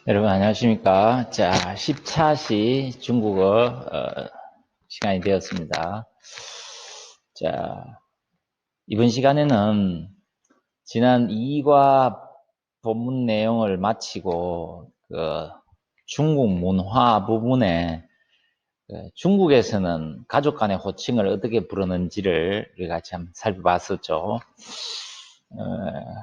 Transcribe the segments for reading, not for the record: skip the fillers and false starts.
여러분 안녕하십니까? 자, 10차시 중국어 시간이 되었습니다. 자, 이번 시간에는 지난 2과 본문 내용을 마치고 중국 문화 부분에 중국에서는 가족 간의 호칭을 어떻게 부르는지를 우리가 같이 한번 살펴봤었죠.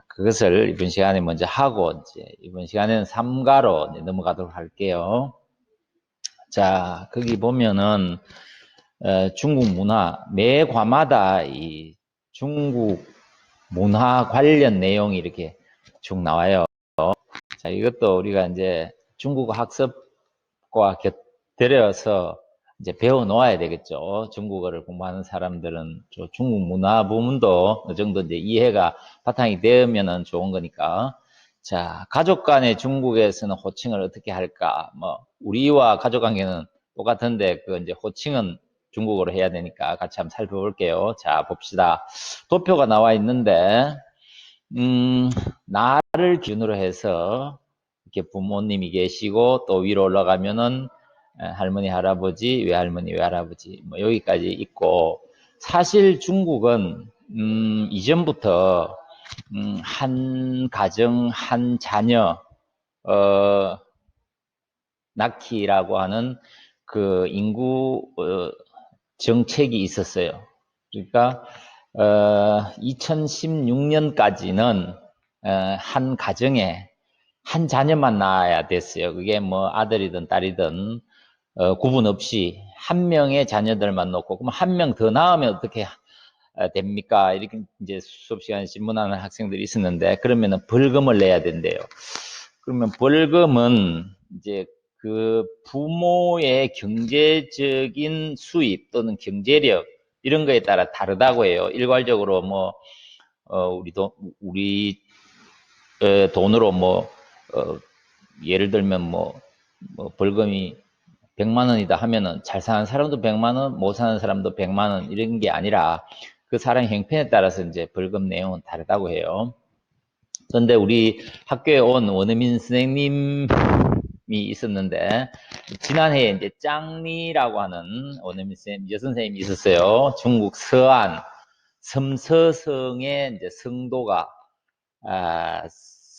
그것을 이번 시간에 먼저 하고 이번 시간에는 3가로 넘어가도록 할게요. 자, 거기 보면은 중국 문화 매 과마다 이 중국 문화 관련 내용이 이렇게 쭉 나와요. 자, 이것도 우리가 이제 중국어 학습과 곁들여서 이제 배워 놓아야 되겠죠. 중국어를 공부하는 사람들은 중국 문화 부분도 어느 정도 이제 이해가 바탕이 되면은 좋은 거니까. 자, 가족 간의 중국에서는 호칭을 어떻게 할까? 뭐, 우리와 가족 관계는 똑같은데, 그 이제 호칭은 중국어로 해야 되니까 같이 한번 살펴볼게요. 자, 봅시다. 도표가 나와 있는데, 나를 기준으로 해서 이렇게 부모님이 계시고 또 위로 올라가면은 할머니, 할아버지, 외할머니, 외할아버지 뭐 여기까지 있고 사실 중국은 이전부터 한 가정, 한 자녀 낳기라고 하는 그 인구 정책이 있었어요. 그러니까 2016년까지는 한 가정에 한 자녀만 낳아야 됐어요. 그게 뭐 아들이든 딸이든 구분 없이 한 명의 자녀들만 놓고 그럼 한 명 더 낳으면 어떻게 됩니까? 이렇게 이제 수업 시간에 질문하는 학생들이 있었는데 그러면은 벌금을 내야 된대요. 그러면 벌금은 이제 그 부모의 경제적인 수입 또는 경제력 이런 거에 따라 다르다고 해요. 일괄적으로 뭐 우리 돈으로 뭐 예를 들면 뭐 벌금이 100만 원이다 하면은 잘 사는 사람도 100만 원, 못 사는 사람도 100만 원 이런 게 아니라 그 사람 형편에 따라서 이제 벌금 내용은 다르다고 해요. 그런데 우리 학교에 온 원어민 선생님이 있었는데 지난해에 이제 짱리라고 하는 원어민 선생님, 여선생님이 있었어요. 중국 서안 섬서성의 이제 성도가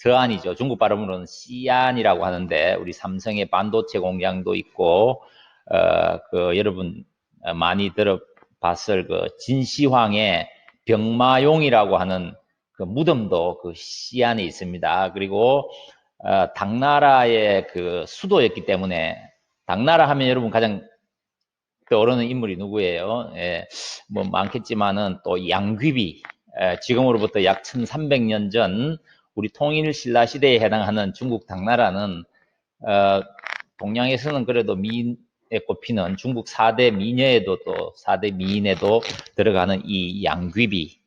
서안이죠. 중국 발음으로는 시안이라고 하는데 우리 삼성의 반도체 공장도 있고 여러분 많이 들어봤을 그 진시황의 병마용이라고 하는 그 무덤도 그 시안에 있습니다. 그리고 당나라의 그 수도였기 때문에 당나라 하면 여러분 가장 떠오르는 인물이 누구예요? 예, 뭐 많겠지만은 또 양귀비 지금으로부터 약 1300년 전 우리 통일신라 시대에 해당하는 중국 당나라는 동양에서는 그래도 미인에 꼽히는 중국 4대 미녀에도 또 4대 미인에도 들어가는 이 양귀비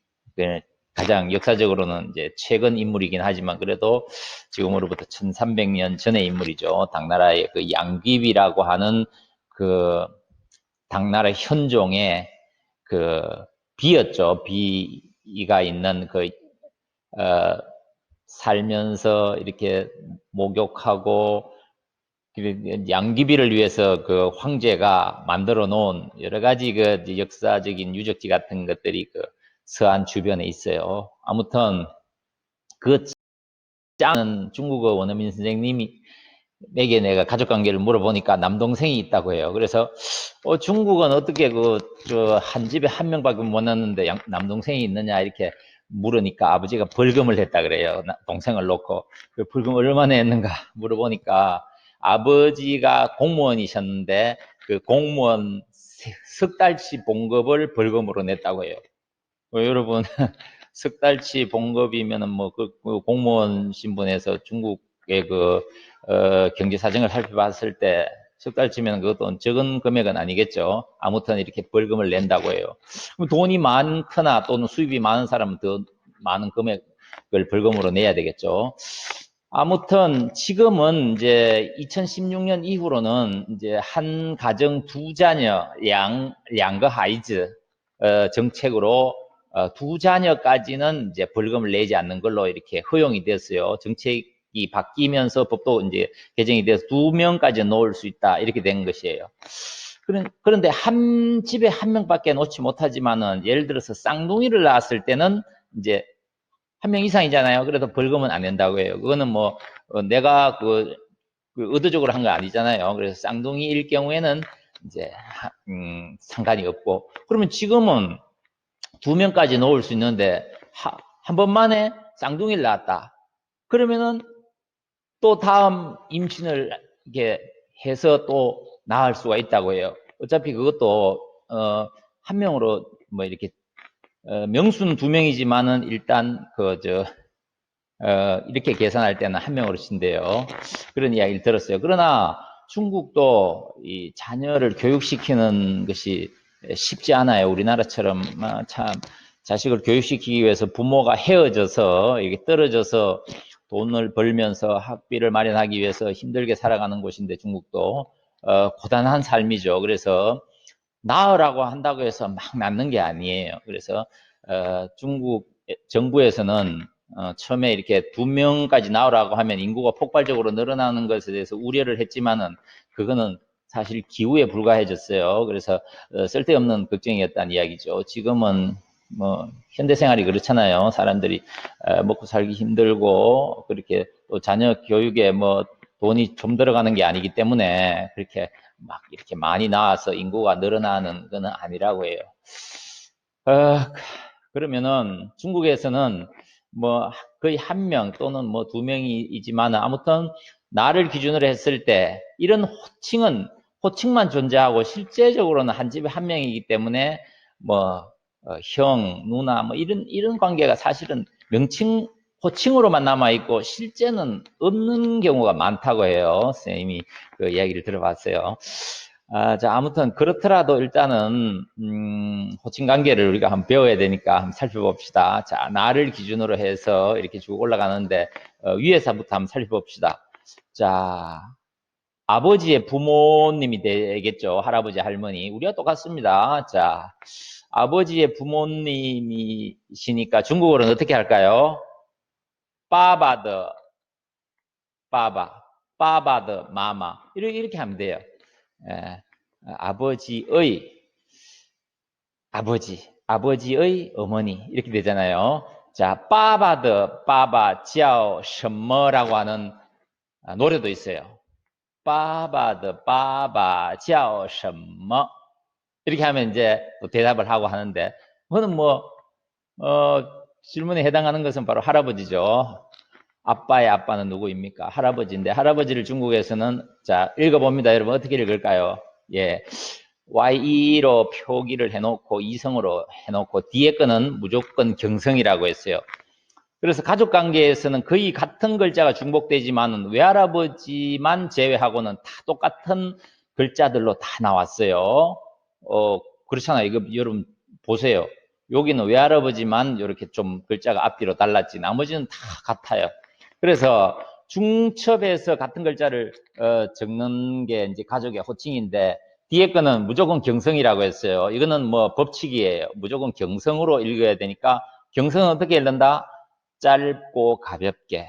가장 역사적으로는 이제 최근 인물이긴 하지만 그래도 지금으로부터 1300년 전의 인물이죠. 당나라의 그 양귀비라고 하는 그 당나라 현종의 그 비였죠. 비가 있는 살면서 이렇게 목욕하고 양귀비를 위해서 그 황제가 만들어 놓은 여러 가지 그 역사적인 유적지 같은 것들이 그 서안 주변에 있어요. 아무튼 그 짱은 중국어 원어민 선생님이 에게 내가 가족 관계를 물어보니까 남동생이 있다고 해요. 그래서 중국은 어떻게 한 집에 한 명밖에 못 낳는데 남동생이 있느냐 이렇게 물으니까 아버지가 벌금을 했다 그래요. 동생을 놓고 그 벌금 얼마나 했는가 물어보니까 아버지가 공무원이셨는데 그 공무원 석 달치 봉급을 벌금으로 냈다고 해요. 여러분 석 달치 봉급이면은 그 공무원 신분에서 중국의 경제 사정을 살펴봤을 때 석 달치면 그것도 적은 금액은 아니겠죠. 아무튼 이렇게 벌금을 낸다고 해요. 돈이 많거나 또는 수입이 많은 사람은 더 많은 금액을 벌금으로 내야 되겠죠. 아무튼 지금은 이제 2016년 이후로는 이제 한 가정 두 자녀 양거 하이즈 정책으로 두 자녀까지는 이제 벌금을 내지 않는 걸로 이렇게 허용이 됐어요. 정책 법이 바뀌면서 법도 이제 개정이 돼서 2명까지 놓을 수 있다. 이렇게 된 것이에요. 그런데 한 집에 한 명밖에 놓지 못하지만은 예를 들어서 쌍둥이를 낳았을 때는 이제 한 명 이상이잖아요. 그래도 벌금은 안 낸다고 해요. 그거는 뭐 내가 그 의도적으로 한 거 아니잖아요. 그래서 쌍둥이일 경우에는 이제 상관이 없고, 그러면 지금은 2명까지 놓을 수 있는데 한 번만에 쌍둥이를 낳았다. 그러면은 또 다음 임신을 이렇게 해서 또 낳을 수가 있다고 해요. 어차피 그것도 한 명으로 뭐 이렇게 명수는 2명이지만은 일단 이렇게 계산할 때는 한 명으로 친대요. 그런 이야기를 들었어요. 그러나 중국도 이 자녀를 교육시키는 것이 쉽지 않아요. 우리나라처럼 참 자식을 교육시키기 위해서 부모가 헤어져서 이렇게 떨어져서 돈을 벌면서 학비를 마련하기 위해서 힘들게 살아가는 곳인데, 중국도 고단한 삶이죠. 그래서 낳으라고 한다고 해서 막 낳는 게 아니에요. 그래서 중국 정부에서는 처음에 이렇게 2명까지 낳으라고 하면 인구가 폭발적으로 늘어나는 것에 대해서 우려를 했지만은 그거는 사실 기우에 불과해졌어요. 그래서 쓸데없는 걱정이었다는 이야기죠. 지금은 뭐 현대 생활이 그렇잖아요. 사람들이 먹고 살기 힘들고, 그렇게 또 자녀 교육에 뭐 돈이 좀 들어가는 게 아니기 때문에 그렇게 막 이렇게 많이 나와서 인구가 늘어나는 건 아니라고 해요. 그러면은 중국에서는 뭐 거의 한 명 또는 뭐 2명이지만 아무튼 나를 기준으로 했을 때 이런 호칭만 존재하고 실제적으로는 한 집에 한 명이기 때문에 뭐 형, 누나 뭐 이런 관계가 사실은 호칭으로만 남아있고 실제는 없는 경우가 많다고 해요. 선생님이 그 이야기를 들어봤어요. 자, 아무튼 그렇더라도 일단은 호칭 관계를 우리가 한번 배워야 되니까 한번 살펴봅시다. 자, 나를 기준으로 해서 이렇게 쭉 올라가는데 위에서부터 한번 살펴봅시다. 자, 아버지의 부모님이 되겠죠. 할아버지, 할머니. 우리가 똑같습니다. 자, 아버지의 부모님이시니까 중국어로는 어떻게 할까요? 빠바드, 빠바, 빠바드, 마마. 이렇게 하면 돼요. 예, 아버지의 어머니. 이렇게 되잖아요. 자, 빠바드, 빠바, 叫什么라고 하는 노래도 있어요. 빠바드, 빠바, 叫什么 이렇게 하면 이제 또 대답을 하고 하는데, 그거는 뭐, 질문에 해당하는 것은 바로 할아버지죠. 아빠의 아빠는 누구입니까? 할아버지인데, 할아버지를 중국에서는, 자, 읽어봅니다. 여러분, 어떻게 읽을까요? 예. YE로 표기를 해놓고, 이성으로 해놓고, 뒤에 거는 무조건 경성이라고 했어요. 그래서 가족 관계에서는 거의 같은 글자가 중복되지만 외할아버지만 제외하고는 다 똑같은 글자들로 다 나왔어요. 그렇잖아요. 이거 여러분 보세요. 여기는 외할아버지만 이렇게 좀 글자가 앞뒤로 달랐지 나머지는 다 같아요. 그래서 중첩에서 같은 글자를 적는 게 이제 가족의 호칭인데, 뒤에 거는 무조건 경성이라고 했어요. 이거는 뭐 법칙이에요. 무조건 경성으로 읽어야 되니까, 경성은 어떻게 읽는다? 짧고 가볍게.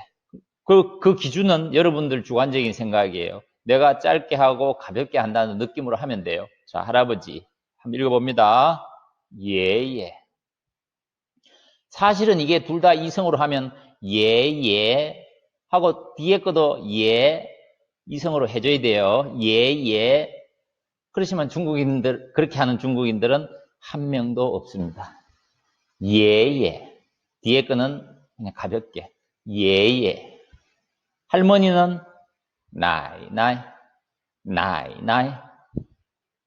그 기준은 여러분들 주관적인 생각이에요. 내가 짧게 하고 가볍게 한다는 느낌으로 하면 돼요. 자, 할아버지. 한번 읽어봅니다. 예. 사실은 이게 둘 다 이성으로 하면 예 하고 뒤에 것도 예 이성으로 해줘야 돼요. 예. 그렇지만 그렇게 하는 중국인들은 한 명도 없습니다. 예. 뒤에 거는 그냥 가볍게 예. 할머니는 나이.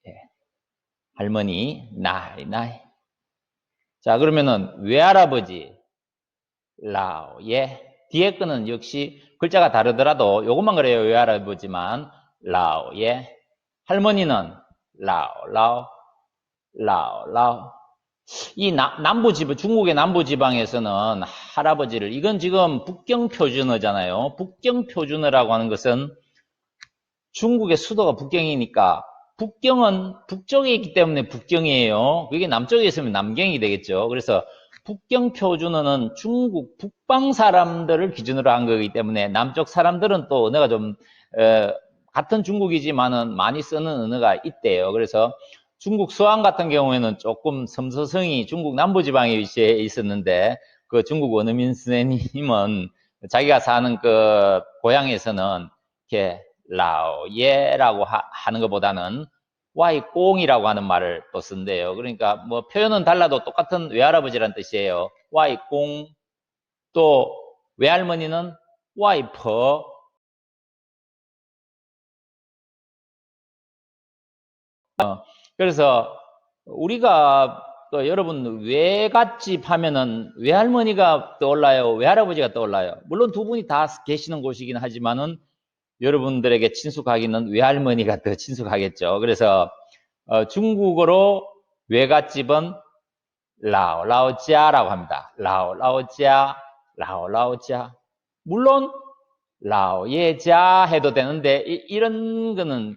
예. 할머니 나이. 자, 그러면은 외할아버지 라오예. 뒤에 거는 역시 글자가 다르더라도 요것만 그래요. 외할아버지만 라오예. 할머니는 라오. 이 중국의 남부지방에서는 할아버지를, 이건 지금 북경 표준어잖아요. 북경 표준어라고 하는 것은 중국의 수도가 북경이니까, 북경은 북쪽에 있기 때문에 북경이에요. 그게 남쪽에 있으면 남경이 되겠죠. 그래서 북경 표준어는 중국 북방 사람들을 기준으로 한 거기 때문에 남쪽 사람들은 또 언어가 좀 같은 중국이지만은 많이 쓰는 언어가 있대요. 그래서 중국 서안 같은 경우에는 조금 섬서성이 중국 남부지방에 위치해 있었는데 그 중국 원어민 선생님은 자기가 사는 그 고향에서는 이렇게 라오예라고 하는 것보다는 와이꽁이라고 하는 말을 또 쓴대요. 그러니까 뭐 표현은 달라도 똑같은 외할아버지란 뜻이에요. 와이꽁. 또 외할머니는 와이퍼. 그래서 우리가 또 여러분 외갓집 하면은 외할머니가 떠올라요, 외할아버지가 떠올라요. 물론 두 분이 다 계시는 곳이긴 하지만은 여러분들에게 친숙하기는 외할머니가 더 친숙하겠죠. 그래서 중국어로 외갓집은 라오라오짜라고 합니다. 라오라오짜, 라오라오짜. 물론 라오예자 해도 되는데 이런 거는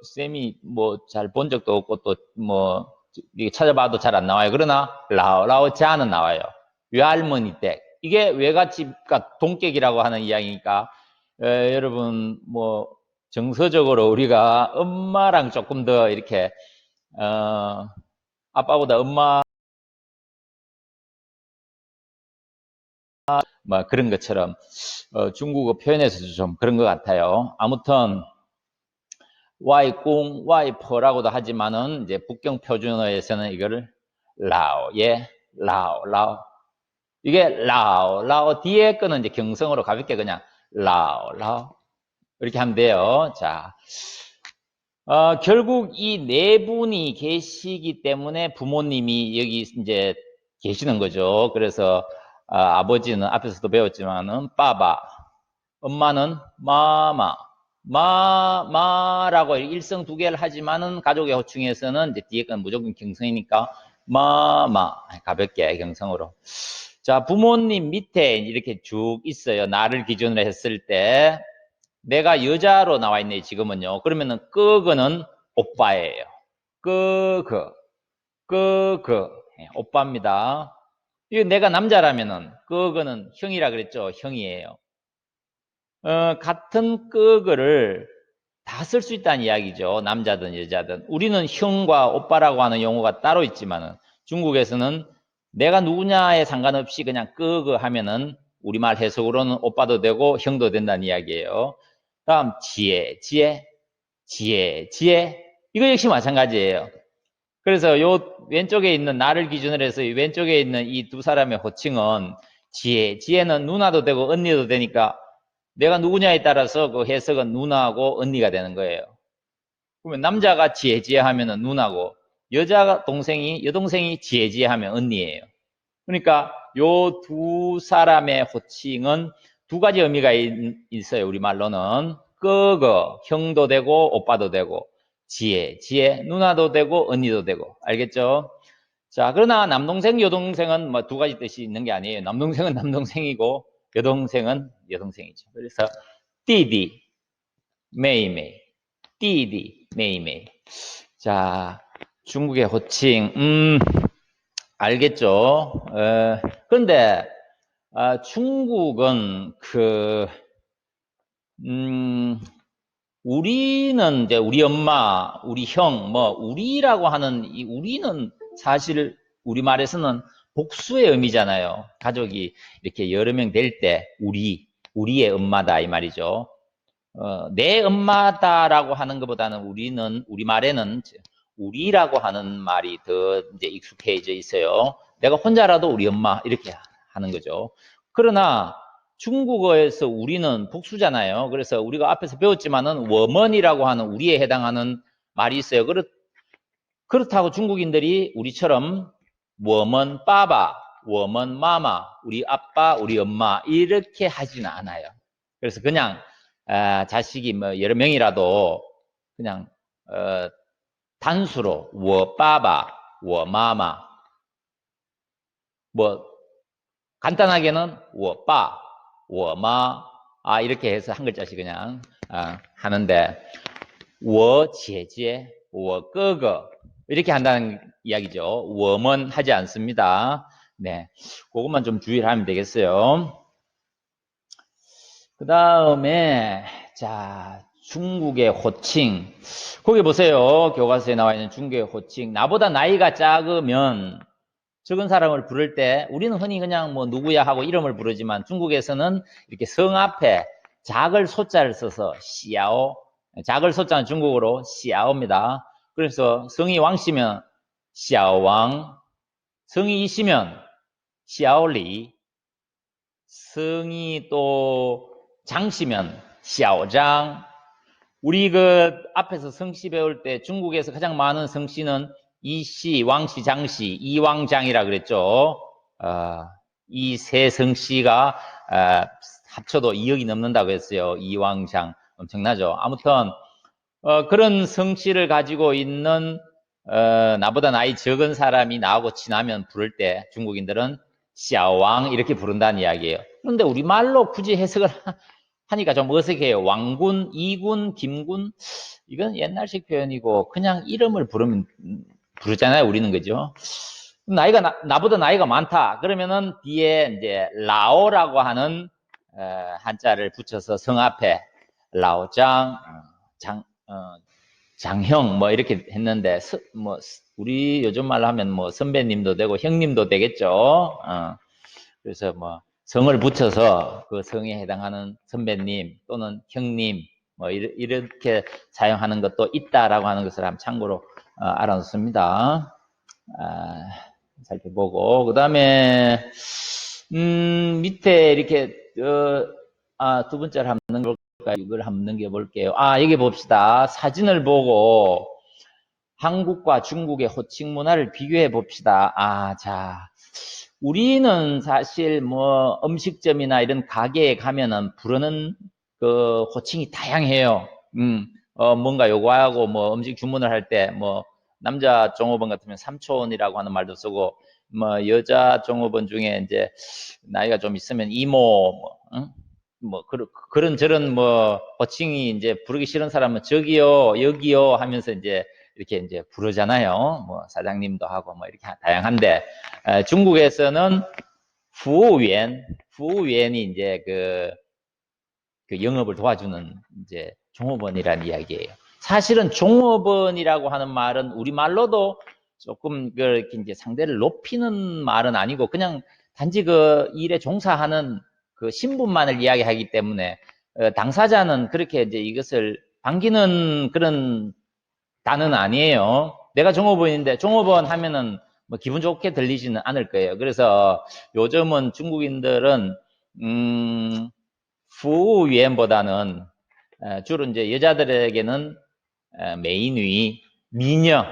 쌤이 뭐 잘 본 적도 없고 또 뭐 찾아봐도 잘 안 나와요. 그러나 라오라오자는 나와요. 외할머니 댁. 이게 외갓집과 동격이라고 하는 이야기니까 여러분 뭐 정서적으로 우리가 엄마랑 조금 더 이렇게 아빠보다 엄마 뭐 그런 것처럼 중국어 표현에서도 좀 그런 것 같아요. 아무튼 와이꿍, 와이퍼라고도 하지만은 이제 북경 표준어에서는 이거를 라오, 예, 라오, 라오. 이게 라오, 라오 뒤에 거는 이제 경성으로 가볍게 그냥 라오, 라오 이렇게 하면 돼요. 자, 결국 이 네 분이 계시기 때문에 부모님이 여기 이제 계시는 거죠. 그래서 아버지는 앞에서도 배웠지만은 빠바, 엄마는 마마, 마라고 일성 두 개를 하지만은 가족의 호칭에서는 이제 뒤에 건 무조건 경성이니까 마마 가볍게 경성으로. 자, 부모님 밑에 이렇게 쭉 있어요. 나를 기준으로 했을 때 내가 여자로 나와 있네 지금은요. 그러면은 끄그는 오빠예요. 끄그 오빠입니다. 이거 내가 남자라면은 끄그는 형이라 그랬죠. 형이에요. 같은 끄그를 다 쓸 수 있다는 이야기죠. 남자든 여자든. 우리는 형과 오빠라고 하는 용어가 따로 있지만은 중국에서는 내가 누구냐에 상관없이 그냥 끄그 하면은 우리말 해석으로는 오빠도 되고 형도 된다는 이야기예요. 다음 지혜. 이거 역시 마찬가지예요. 그래서 요 왼쪽에 있는 나를 기준으로 해서 이 왼쪽에 있는 이 두 사람의 호칭은 지혜는 누나도 되고 언니도 되니까 내가 누구냐에 따라서 그 해석은 누나하고 언니가 되는 거예요. 그러면 남자가 지혜지혜 하면은 누나고 여동생이 지혜지혜 하면 언니예요. 그러니까 요 두 사람의 호칭은 두 가지 의미가 있어요. 우리말로는 끄거 형도 되고 오빠도 되고 지혜 누나도 되고 언니도 되고 알겠죠? 자, 그러나 남동생 여동생은 뭐 두 가지 뜻이 있는 게 아니에요. 남동생은 남동생이고 여동생은 여동생이죠. 그래서 띠디 메이메이 띠디 메이메이. 자, 중국의 호칭 알겠죠? 그런데 중국은 우리는 이제 우리 엄마, 우리 형, 뭐 우리라고 하는 이 우리는 사실 우리말에서는 복수의 의미잖아요. 가족이 이렇게 여러 명 될 때 우리의 엄마다 이 말이죠. 내 엄마다라고 하는 것보다는 우리말에는 우리라고 하는 말이 더 이제 익숙해져 있어요. 내가 혼자라도 우리 엄마 이렇게 하는 거죠. 그러나 중국어에서 우리는 복수잖아요. 그래서 우리가 앞에서 배웠지만은 워먼이라고 하는 우리에 해당하는 말이 있어요. 그렇다고 중국인들이 우리처럼 워먼 빠바, 워먼 마마, 우리 아빠, 우리 엄마 이렇게 하지는 않아요. 그래서 그냥 자식이 뭐 여러 명이라도 그냥 단수로 워 빠바, 워 마마 뭐 간단하게는 워 빠, 워 마 이렇게 해서 한 글자씩 그냥 하는데 워姐姐, 워哥哥이렇게 한다는 이야기죠. 워먼 하지 않습니다. 네, 그것만 좀 주의를 하면 되겠어요. 그 다음에, 자, 중국의 호칭. 거기 보세요. 교과서에 나와 있는 중국의 호칭. 나보다 나이가 작으면, 적은 사람을 부를 때, 우리는 흔히 그냥 뭐 누구야 하고 이름을 부르지만, 중국에서는 이렇게 성 앞에 작을 소자를 써서, 시야오. 작을 소자는 중국어로 시야오입니다. 그래서 성이 왕씨면, 시야오왕. 성이 이시면, 시야오리. 성이 또 장씨면 샤오장. 우리 그 앞에서 성씨 배울 때 중국에서 가장 많은 성씨는 이씨, 왕씨, 장씨, 이왕장이라 그랬죠. 이 세 성씨가 합쳐도 2억이 넘는다고 했어요. 이왕장. 엄청나죠. 아무튼 그런 성씨를 가지고 있는 나보다 나이 적은 사람이 나하고 친하면 부를 때 중국인들은 샤오왕 이렇게 부른다는 이야기예요. 그런데 우리말로 굳이 해석을 하니까 좀 어색해요. 왕군, 이군, 김군 이건 옛날식 표현이고 그냥 이름을 부르잖아요. 우리는 그죠? 나보다 나이가 많다. 그러면은 뒤에 이제 라오라고 하는 한자를 붙여서 성 앞에 라오장, 장, 장형 뭐 이렇게 했는데 뭐 우리 요즘 말로 하면 뭐 선배님도 되고 형님도 되겠죠. 그래서 뭐 성을 붙여서 그 성에 해당하는 선배님 또는 형님 뭐 이렇게 사용하는 것도 있다라고 하는 것을 한번 참고로 알아놓습니다. 살펴보고 그 다음에 밑에 이렇게 두 번째를 한번 볼까요? 이걸 한번 넘겨볼게요. 여기 봅시다. 사진을 보고 한국과 중국의 호칭 문화를 비교해 봅시다. 자, 우리는 사실 뭐 음식점이나 이런 가게에 가면은 부르는 그 호칭이 다양해요. 뭔가 요구하고 뭐 음식 주문을 할 때 뭐 남자 종업원 같으면 삼촌이라고 하는 말도 쓰고 뭐 여자 종업원 중에 이제 나이가 좀 있으면 이모 뭐, 뭐 그런 저런 뭐 호칭이 이제 부르기 싫은 사람은 저기요 여기요 하면서 이렇게 이제 부르잖아요. 뭐 사장님도 하고 뭐 이렇게 다양한데 중국에서는 부우위엔이 이제 그 영업을 도와주는 이제 종업원이라는 이야기예요. 사실은 종업원이라고 하는 말은 우리말로도 조금 이렇게 이제 상대를 높이는 말은 아니고 그냥 단지 그 일에 종사하는 그 신분만을 이야기하기 때문에 당사자는 그렇게 이제 이것을 반기는 그런 단어는 아니에요. 내가 종업원인데 종업원 하면은 뭐 기분 좋게 들리지는 않을 거예요. 그래서 요즘은 중국인들은 후위엔보다는 주로 이제 여자들에게는 메이뉘, 미녀,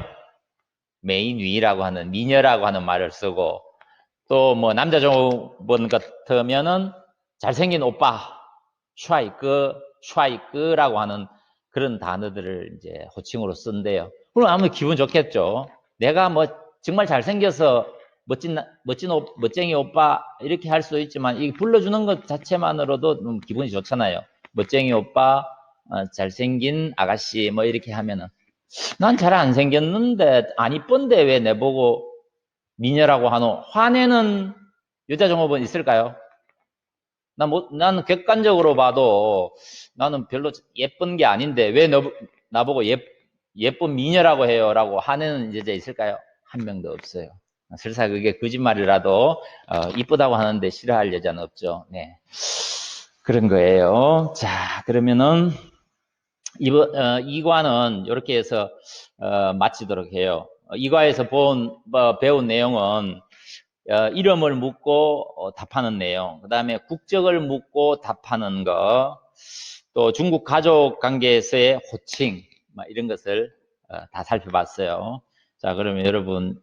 메이뉘라고 하는 미녀라고 하는 말을 쓰고 또 뭐 남자 종업원 같으면은 잘생긴 오빠, 슈아이끄라고 하는 그런 단어들을 이제 호칭으로 쓴대요. 그럼 아무래도 기분 좋겠죠. 내가 뭐 정말 잘생겨서 멋쟁이 오빠 이렇게 할 수도 있지만 이 불러주는 것 자체만으로도 기분이 좋잖아요. 멋쟁이 오빠, 잘생긴 아가씨 뭐 이렇게 하면은 난 잘 안 생겼는데 안 이쁜데 왜 내보고 미녀라고 하노? 화내는 여자 종업원 있을까요? 나는 객관적으로 봐도 나는 별로 예쁜 게 아닌데 왜 나보고 예쁜 미녀라고 해요? 라고 하는 여자 있을까요? 한 명도 없어요. 설사 그게 거짓말이라도 이쁘다고 하는데 싫어할 여자는 없죠. 네. 그런 거예요. 자, 그러면은 이번 2과는 이렇게 해서 마치도록 해요. 2과에서 배운 내용은 이름을 묻고 답하는 내용, 그 다음에 국적을 묻고 답하는 거, 또 중국 가족 관계에서의 호칭, 이런 것을 다 살펴봤어요. 자, 그러면 여러분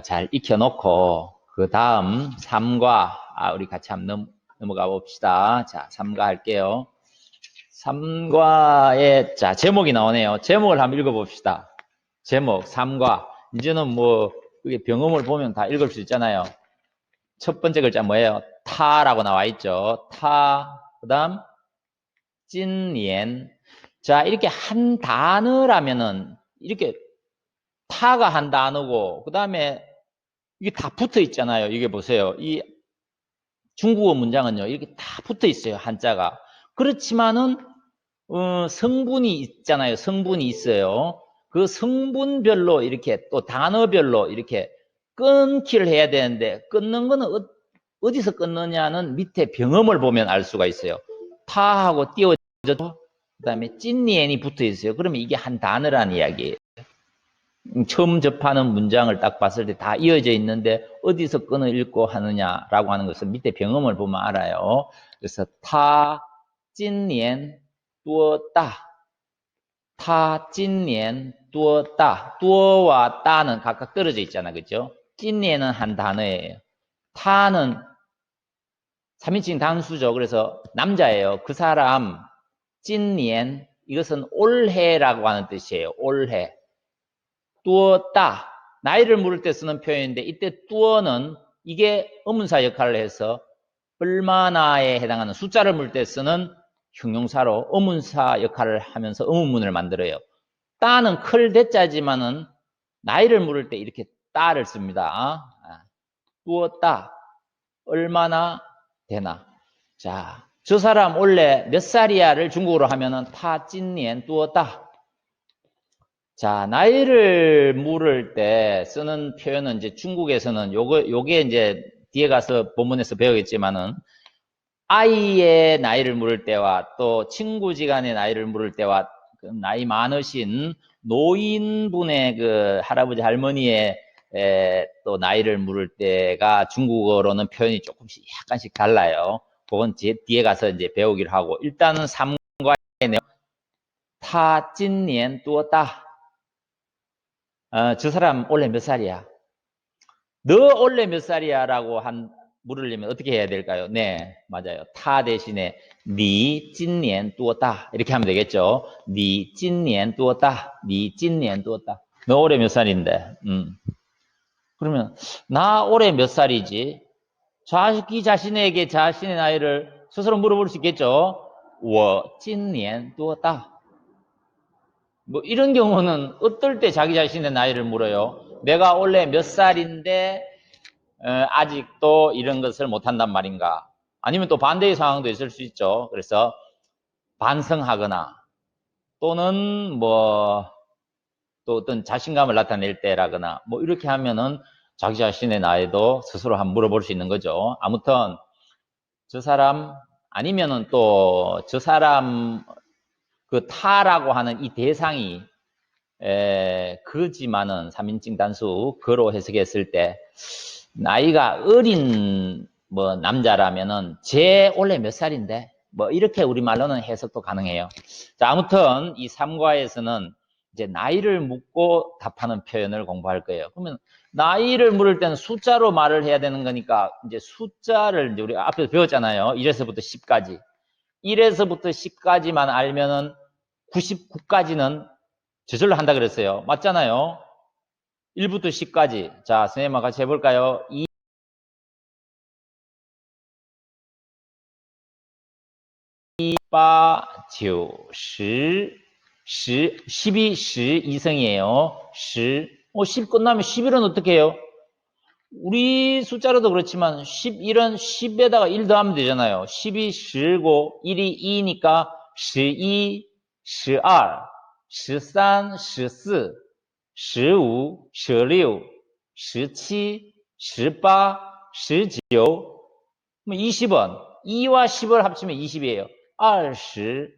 잘 익혀놓고 그 다음 3과 우리 같이 한번 넘어가 봅시다. 자, 3과 할게요. 3과에 자 제목이 나오네요. 제목을 한번 읽어봅시다. 제목 3과 이제는 뭐 그게 병음을 보면 다 읽을 수 있잖아요. 첫 번째 글자 뭐예요? 타라고 나와 있죠. 타, 그 다음 찐옌. 자, 이렇게 한 단어라면은 이렇게 타가 한 단어고 그 다음에 이게 다 붙어 있잖아요. 이게 보세요. 이 중국어 문장은요, 이렇게 다 붙어 있어요. 한자가. 그렇지만은, 성분이 있잖아요. 성분이 있어요. 그 성분별로 이렇게 또 단어별로 이렇게 끊기를 해야 되는데, 끊는 거는 어디서 끊느냐는 밑에 병음을 보면 알 수가 있어요. 타하고 띄워져, 그 다음에 찐니엔이 붙어 있어요. 그러면 이게 한 단어라는 이야기예요. 처음 접하는 문장을 딱 봤을 때 다 이어져 있는데 어디서 끈을 읽고 하느냐라고 하는 것은 밑에 병음을 보면 알아요. 그래서 타, 찐년, 뚜어따, 타, 찐년, 뚜어따. 뚜어와 따는 각각 떨어져 있잖아, 그죠? 찐년은 한 단어예요. 타는 3인칭 단수죠. 그래서 남자예요. 그 사람, 찐년, 이것은 올해라고 하는 뜻이에요. 올해. 뚜어따, 나이를 물을 때 쓰는 표현인데 이때 뚜어는 이게 의문사 역할을 해서 얼마나에 해당하는 숫자를 물을 때 쓰는 형용사로 의문사 역할을 하면서 의문문을 만들어요. 따는 클 대자지만은 나이를 물을 때 이렇게 따를 씁니다. 뚜어따, 얼마나 되나. 자, 저 사람 원래 몇 살이야를 중국어로 하면은 타찐년 뚜어따. 자, 나이를 물을 때 쓰는 표현은 이제 중국에서는 요게 이제 뒤에 가서 본문에서 배우겠지만은 아이의 나이를 물을 때와 또 친구지간의 나이를 물을 때와 그 나이 많으신 노인분의 그 할아버지 할머니의 또 나이를 물을 때가 중국어로는 표현이 조금씩 약간씩 달라요. 그건 뒤에 가서 이제 배우기로 하고 일단은 3과의 내용 타찐년 뚜어따 저 사람 올해 몇 살이야? 너 올해 몇 살이야? 라고 물으려면 어떻게 해야 될까요? 네, 맞아요. 타 대신에 니 찐년 뚜었다 이렇게 하면 되겠죠. 니 찐년 뚜었다 니 찐년 뚜었다 너 올해 몇 살인데? 그러면 나 올해 몇 살이지? 자기 자신에게 자신의 나이를 스스로 물어볼 수 있겠죠. 我今年多大? 뭐 이런 경우는 어떨 때 자기 자신의 나이를 물어요? 내가 원래 몇 살인데 아직도 이런 것을 못한단 말인가? 아니면 또 반대의 상황도 있을 수 있죠. 그래서 반성하거나 또는 뭐 또 어떤 자신감을 나타낼 때라거나 뭐 이렇게 하면은 자기 자신의 나이도 스스로 한번 물어볼 수 있는 거죠. 아무튼 저 사람 아니면은 또 저 사람 그 타라고 하는 이 대상이 그지만은 3인칭 단수 그로 해석했을 때 나이가 어린 뭐 남자라면은 제 원래 몇 살인데 뭐 이렇게 우리말로는 해석도 가능해요. 자, 아무튼 이 3과에서는 이제 나이를 묻고 답하는 표현을 공부할 거예요. 그러면 나이를 물을 때는 숫자로 말을 해야 되는 거니까 이제 숫자를 이제 우리 앞에서 배웠잖아요. 1에서부터 10까지. 1에서부터 10까지만 알면은 99까지는 저절로 한다 그랬어요. 맞잖아요. 1부터 10까지. 자, 선생님과 같이 해볼까요? 1, 8, 9, 10, 10이 10 이성이에요. 10. 10 끝나면 11은 어떻게 해요? 우리 숫자로도 그렇지만 11은 10에다가 1 더하면 되잖아요. 10이 10고 1이 2니까 12, 12, 13, 14, 15, 16, 17, 18, 19, 20원. 2와 10을 합치면 20이에요. 20,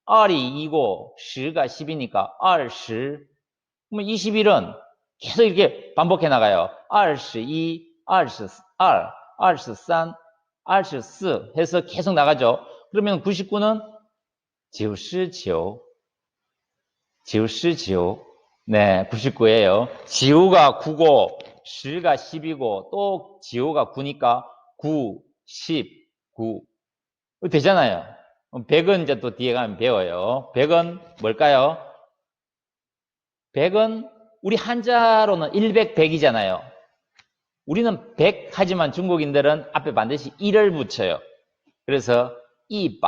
2이 2고 10가 10이니까 20. 그러면 21은 계속 이렇게 반복해 나가요. 22, 22, 23, 24 해서 계속 나가죠. 그러면 99는 99, 99. 네, 99예요. 지우가 9고 10가 10이고 또 지우가 9니까 9, 10, 9. 되잖아요. 100은 이제 또 뒤에 가면 배워요. 100은 뭘까요? 100은 우리 한자로는 100, 100이잖아요. 우리는 100 하지만 중국인들은 앞에 반드시 1을 붙여요. 그래서 200,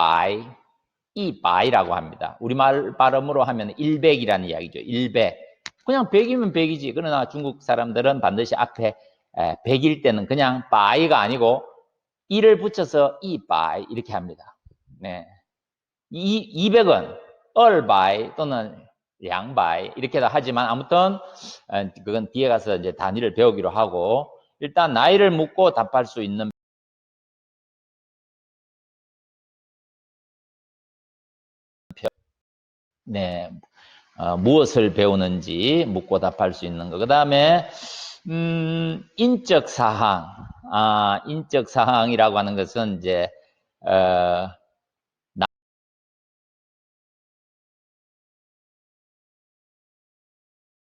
200이라고 합니다. 우리말 발음으로 하면 100이라는 이야기죠. 100. 그냥 100이면 100이지. 그러나 중국 사람들은 반드시 앞에 100일 때는 그냥 by가 아니고 이를 붙여서 이 by 이렇게 합니다. 네. 200은 얼 by 또는 량 by 이렇게 하지만 아무튼 그건 뒤에 가서 이제 단위를 배우기로 하고 일단 나이를 묻고 답할 수 있는 네, 무엇을 배우는지 묻고 답할 수 있는 거. 그 다음에 인적 사항, 인적 사항이라고 하는 것은 이제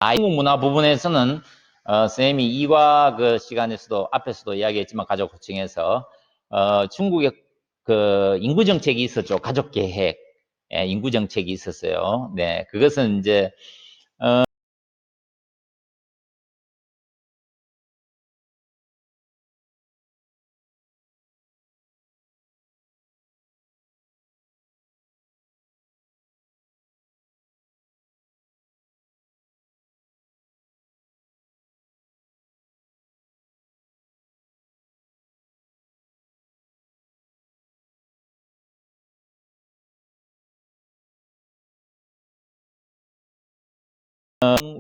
한국 문화 부분에서는 선생님이 이과 그 시간에서도 앞에서도 이야기했지만 가족 호칭에서 중국의 그 인구 정책이 있었죠. 가족 계획, 인구 정책이 있었어요. 네, 그것은 이제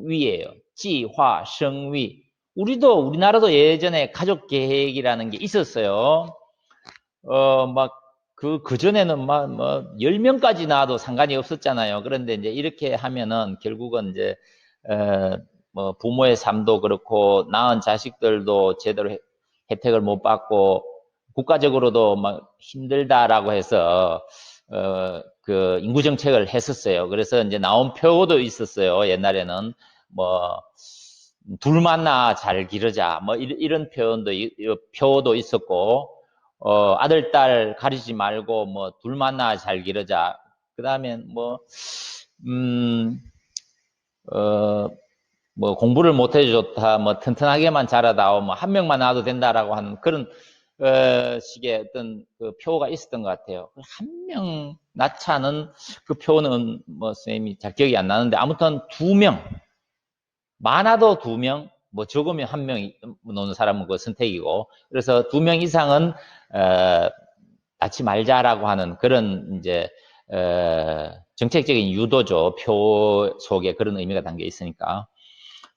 위예요. 지화 생위. 우리나라도 예전에 가족 계획이라는 게 있었어요. 그전에는 뭐 10명까지 낳아도 상관이 없었잖아요. 그런데 이제 이렇게 하면은 결국은 이제, 뭐 부모의 삶도 그렇고, 낳은 자식들도 제대로 혜택을 못 받고, 국가적으로도 막 힘들다라고 해서, 그 인구정책을 했었어요. 그래서 이제 나온 표도 있었어요. 옛날에는. 뭐, 둘만 낳아 잘 기르자. 뭐, 이런 표도 있었고, 아들, 딸 가리지 말고, 뭐, 둘만 낳아 잘 기르자. 그 다음에, 음, 어, 뭐, 공부를 못해 좋다, 뭐, 튼튼하게만 자라다, 뭐, 한 명만 낳아도 된다라고 하는 그런, 식의 어떤 그 표가 있었던 것 같아요. 한 명 낳자는 그 표는 뭐, 선생님이 잘 기억이 안 나는데, 아무튼 2명, 많아도 2명, 뭐 적으면 1명 노는 사람은 그 선택이고, 그래서 2명 이상은 낳지 말자라고 하는 그런 이제 정책적인 유도죠. 표 속에 그런 의미가 담겨 있으니까.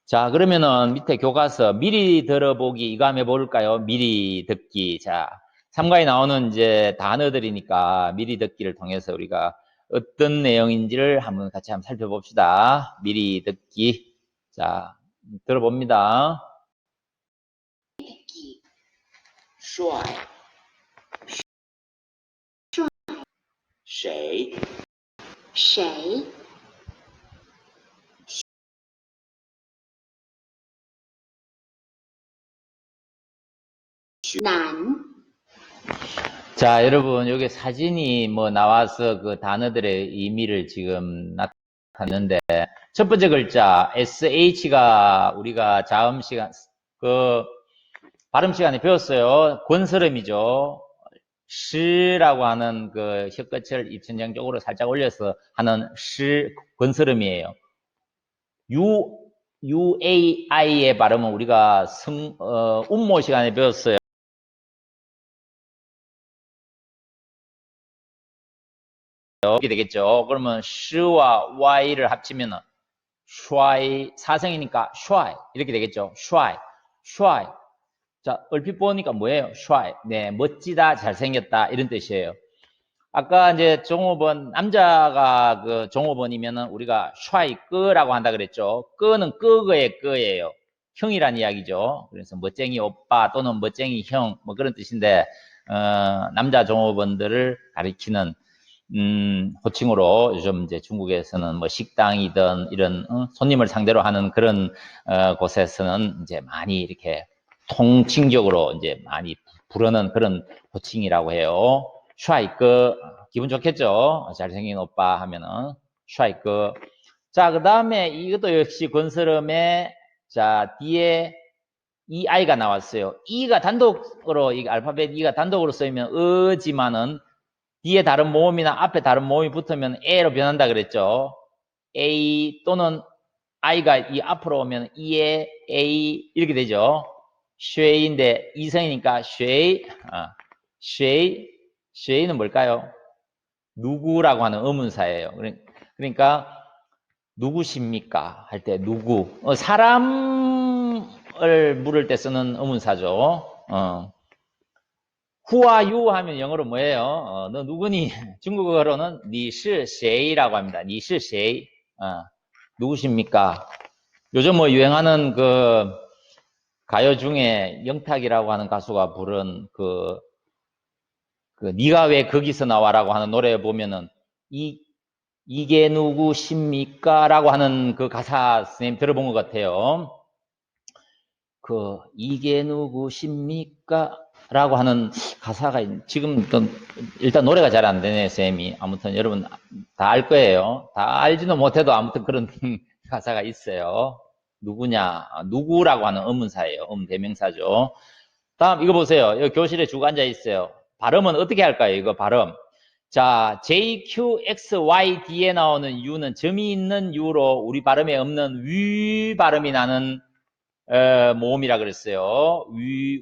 자, 그러면은 밑에 교과서 미리 들어보기 이거 한번 해볼까요? 미리 듣기. 자, 3과에 나오는 이제 단어들이니까 미리 듣기를 통해서 우리가 어떤 내용인지를 한번 같이 한번 살펴봅시다. 미리 듣기. 자, 들어봅니다. 帅谁谁男 자, 여러분, 여기 사진이 뭐 나와서 그 단어들의 의미를 지금 나타내는데, 첫 번째 글자, SH가 우리가 자음 시간, 그, 발음 시간에 배웠어요. 권스름이죠. 시라고 하는 그 혀끝을 입천장 쪽으로 살짝 올려서 하는 시, 권스름이에요. UAI의 발음은 우리가 운모 시간에 배웠어요. 이렇게 되겠죠. 그러면 시와 Y를 합치면 슈아이, 사성이니까 슈아이 이렇게 되겠죠. 슈아이, 슈아이. 자, 얼핏 보니까 뭐예요? 슈아이. 네, 멋지다, 잘생겼다 이런 뜻이에요. 아까 이제 종업원, 남자가 그 종업원이면은 우리가 슈아이끄라고 한다 그랬죠. 끄는 끄거의 끄예요. 형이란 이야기죠. 그래서 멋쟁이 오빠 또는 멋쟁이 형 뭐 그런 뜻인데 남자 종업원들을 가리키는 호칭으로 요즘 이제 중국에서는 뭐 식당이든 이런 손님을 상대로 하는 그런 곳에서는 이제 많이 이렇게 통칭적으로 이제 많이 부르는 그런 호칭이라고 해요. 슈아이꺼 기분 좋겠죠? 잘생긴 오빠 하면은 슈아이꺼. 자, 그 다음에 이것도 역시 건설음에 자 뒤에 이 아이가 나왔어요. 이가 단독으로 이 알파벳 이가 단독으로 쓰이면 어지만은 뒤에 다른 모음이나 앞에 다른 모음이 붙으면 A로 변한다 그랬죠. A 또는 I가 이 앞으로 오면 E에 A 이렇게 되죠. 쉐이인데 이성이니까 쉐이, 쉐이는 뭘까요? 누구라고 하는 의문사예요. 그러니까 누구십니까? 할 때 누구. 사람을 물을 때 쓰는 의문사죠. Who are you 하면 영어로 뭐예요? 너 누구니? 중국어로는 你是谁라고 합니다. 你是谁? 누구십니까? 요즘 뭐 유행하는 그 가요 중에 영탁이라고 하는 가수가 부른 그 네가 왜 거기서 나와라고 하는 노래 보면은 이게 누구십니까? 라고 하는 그 가사 선생님 들어본 것 같아요. 이게 누구십니까? 라고 하는 가사가 지금 일단 노래가 잘 안 되네, 쌤이. 아무튼 여러분 다 알 거예요. 다 알지도 못해도 아무튼 그런 가사가 있어요. 누구냐? 누구라고 하는 의문사예요. 대명사죠. 다음 이거 보세요. 여기 교실에 쭉 앉아 있어요. 발음은 어떻게 할까요? 이거 발음. 자, J, Q, X, Y, D에 나오는 U는 점이 있는 U로 우리 발음에 없는 위 발음이 나는 모음이라 그랬어요.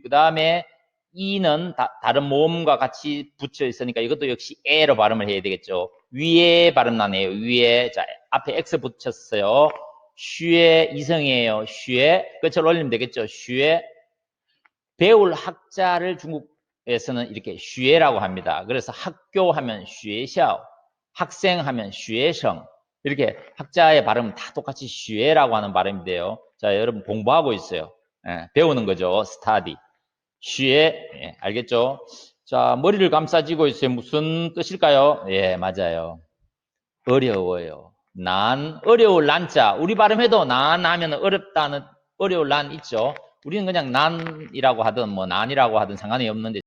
그 다음에 E는 다른 모음과 같이 붙여 있으니까 이것도 역시 에로 발음을 해야 되겠죠. 위에 발음 나네요. 위에. 자, 앞에 X 붙였어요. 쉬에 이성이에요. 쉬에. 끝을 올리면 되겠죠. 쉬에. 배울 학자를 중국에서는 이렇게 쉬에라고 합니다. 그래서 학교 하면 쉬에샤오, 학생 하면 쉬에성. 이렇게 학자의 발음은 다 똑같이 쉬에라고 하는 발음인데요. 자, 여러분 공부하고 있어요. 배우는 거죠. 스타디. 쉬에, 알겠죠? 자, 머리를 감싸쥐고 있어요. 무슨 뜻일까요? 예, 맞아요. 어려워요. 어려울 난자. 우리 발음해도 난 하면 어렵다는, 어려울 난 있죠. 우리는 그냥 난이라고 하든 뭐 난이라고 하든 상관이 없는데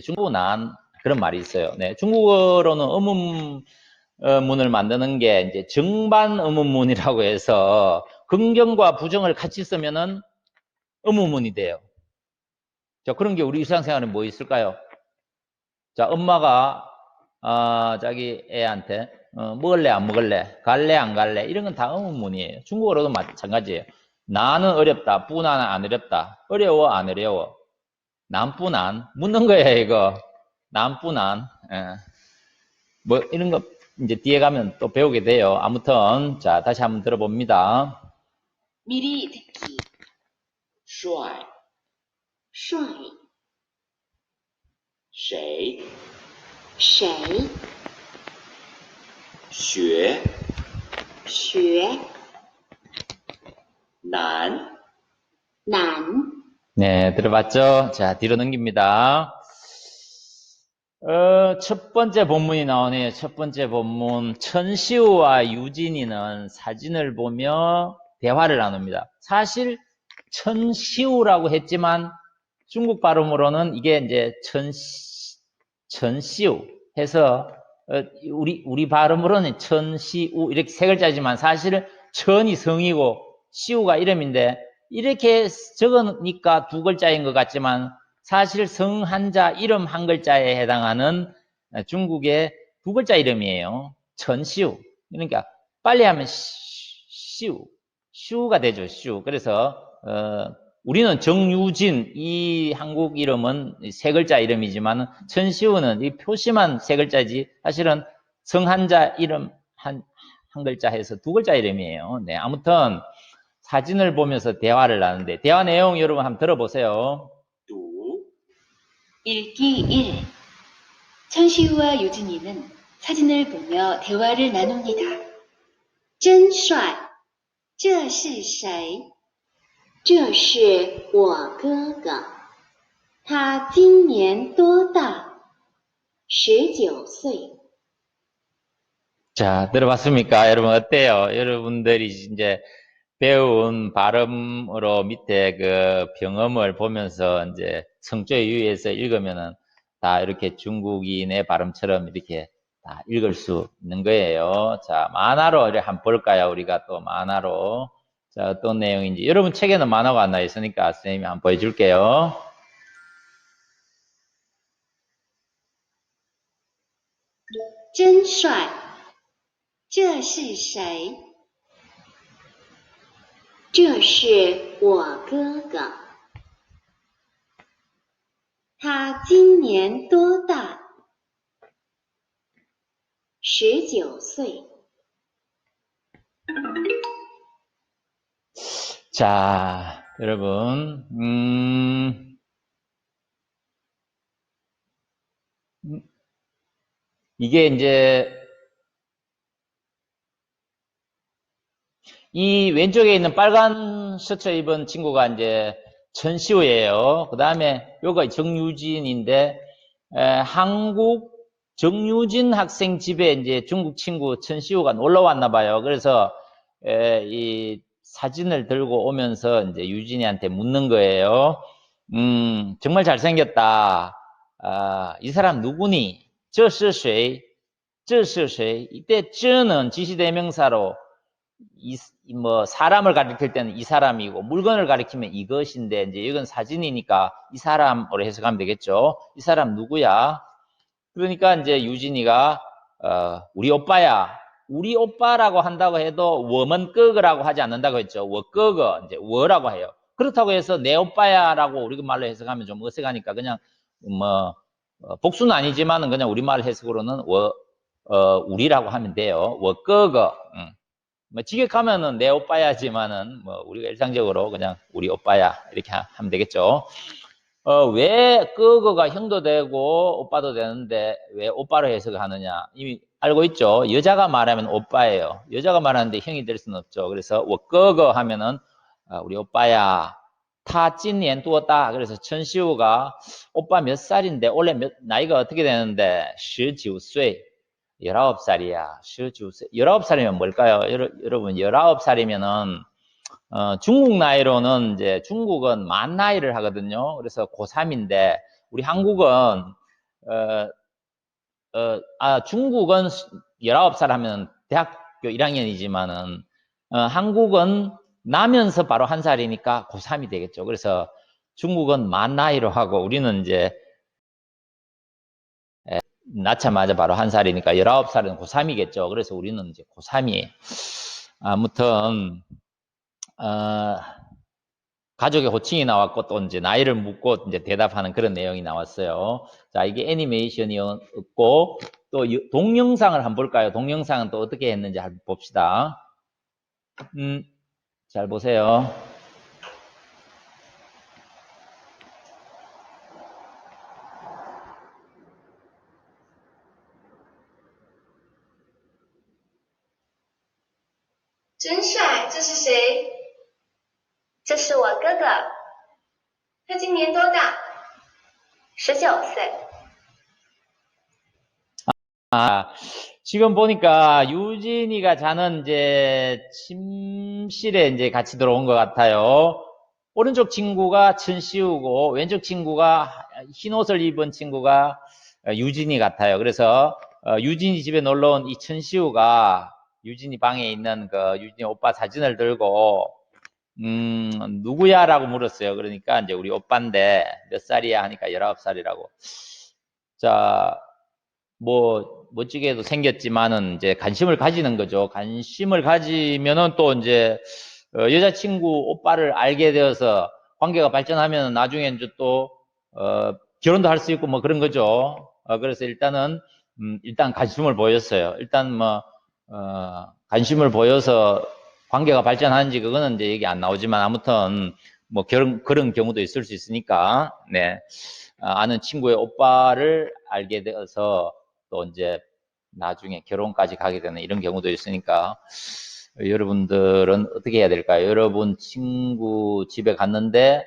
중국어 난 그런 말이 있어요. 네, 중국어로는 의문문을 만드는 게 이제 정반 의문문이라고 해서 긍정과 부정을 같이 쓰면은 의문문이 돼요. 자, 그런 게 우리 일상생활에 뭐 있을까요? 자, 엄마가 자기 애한테 먹을래 안 먹을래, 갈래 안 갈래, 이런 건 다 의문문이에요. 중국어로도 마찬가지예요. 나는 어렵다, 뿌나는 안 어렵다, 어려워 안 어려워, 난 뿌난 묻는 거예요. 이거 난 뿌난. 뭐 이런 거 이제 뒤에 가면 또 배우게 돼요. 아무튼 자, 다시 한번 들어봅니다. 미리 듣기. 帅帅谁谁学学难难 네, 들어봤죠? 자, 뒤로 넘깁니다. 첫 번째 본문이 나오네요. 첫 번째 본문. 천시우와 유진이는 사진을 보며 대화를 나눕니다. 사실 천시우라고 했지만 중국 발음으로는 이게 이제 천시우 해서 우리 발음으로는 천시우 이렇게 세 글자지만 사실 천이 성이고 시우가 이름인데 이렇게 적으니까 두 글자인 것 같지만 사실 성 한자 이름 한 글자에 해당하는 중국의 두 글자 이름이에요. 천시우. 그러니까 빨리 하면 슈가 되죠. 슈. 그래서 우리는 정유진 이 한국 이름은 세 글자 이름이지만 천시우는 이 표시만 세 글자지 사실은 성한자 이름 한 글자 해서 두 글자 이름이에요. 네, 아무튼 사진을 보면서 대화를 나누는데 대화 내용 여러분 한번 들어보세요. 读 읽기 1. 천시우와 유진이는 사진을 보며 대화를 나눕니다. 真帅这是谁这是我哥哥他今年多大19岁 자, 들어봤습니까? 여러분 어때요? 여러분들이 이제 배운 발음으로 밑에 그 병음을 보면서 이제 성조에 유의해서 읽으면은 다 이렇게 중국인의 발음처럼 이렇게 다 읽을 수 있는 거예요. 자, 만화로 이렇게 한번 볼까요? 우리가 또 만화로. 자, 어떤 내용인지. 여러분 책에는 만화가 안 나와 있으니까 선생님이 한번 보여줄게요. 真帅这是谁这是我哥哥。他今年多大？19岁。 자, 여러분, 이게 이제 이 왼쪽에 있는 빨간 셔츠 입은 친구가 이제 천시우예요. 그 다음에 요거 정유진인데, 한국 정유진 학생 집에 이제 중국 친구 천시우가 놀러 왔나 봐요. 그래서 이 사진을 들고 오면서 이제 유진이한테 묻는 거예요. 정말 잘생겼다. 아, 이 사람 누구니? 这是谁?这是谁? 이때 这는 지시대명사로 뭐 사람을 가리킬 때는 이 사람이고 물건을 가리키면 이것인데 이제 이건 사진이니까 이 사람으로 해석하면 되겠죠. 이 사람 누구야? 그러니까 이제 유진이가 우리 오빠야. 우리 오빠라고 한다고 해도 워먼 끄그라고 하지 않는다고 했죠. 워끄그 이제 워라고 해요. 그렇다고 해서 내 오빠야라고 우리 말로 해석하면 좀 어색하니까 그냥 뭐 복수는 아니지만은 그냥 우리말 해석으로는 우리라고 하면 돼요. 워끄그. 뭐 직역하면은 내 오빠야지만은 뭐 우리가 일상적으로 그냥 우리 오빠야 이렇게 하면 되겠죠. 왜 그거가 형도 되고 오빠도 되는데 왜 오빠로 해석을 하느냐 이미 알고 있죠. 여자가 말하면 오빠예요. 여자가 말하는데 형이 될 수는 없죠. 그래서 그거 하면은 우리 오빠야. 타 찐년 또다. 그래서 천시우가 오빠 몇 살인데 원래 나이가 어떻게 되는데 19岁 19살이야. 19세. 19살이면 뭘까요? 여러분 19살이면은 중국 나이로는 이제 중국은 만 나이를 하거든요. 그래서 고3인데 우리 한국은 중국은 19살 하면 대학교 1학년이지만은 한국은 나면서 바로 1살이니까 고3이 되겠죠. 그래서 중국은 만 나이로 하고 우리는 이제 낳자마자 바로 1살이니까 19살은 고3이겠죠. 그래서 우리는 이제 고3이에요. 아무튼 가족의 호칭이 나왔고 또 이제 나이를 묻고 이제 대답하는 그런 내용이 나왔어요. 자, 이게 애니메이션이었고 또 동영상을 한번 볼까요? 동영상은 또 어떻게 했는지 한번 봅시다. 잘 보세요.真帅，这是谁？这是我哥哥，他今年多大？19岁。 지금 보니까 유진이가 자는 이제 침실에 이제 같이 들어온 것 같아요. 오른쪽 친구가 천시우고 왼쪽 친구가 흰 옷을 입은 친구가 유진이 같아요. 그래서 유진이 집에 놀러 온 이 천시우가 유진이 방에 있는 그 유진이 오빠 사진을 들고 누구야라고 물었어요. 그러니까 이제 우리 오빠인데 몇 살이야 하니까 19살이라고. 자, 뭐 멋지게도 생겼지만은 이제 관심을 가지는 거죠. 관심을 가지면은 또 이제 여자친구 오빠를 알게 되어서 관계가 발전하면 나중에 이제 또 결혼도 할 수 있고 뭐 그런 거죠. 그래서 일단은 일단 관심을 보였어요. 일단 뭐 관심을 보여서 관계가 발전하는지 그거는 이제 얘기 안 나오지만 아무튼 뭐 그런 경우도 있을 수 있으니까 네. 아는 친구의 오빠를 알게 되어서 또 이제 나중에 결혼까지 가게 되는 이런 경우도 있으니까 여러분들은 어떻게 해야 될까요? 여러분 친구 집에 갔는데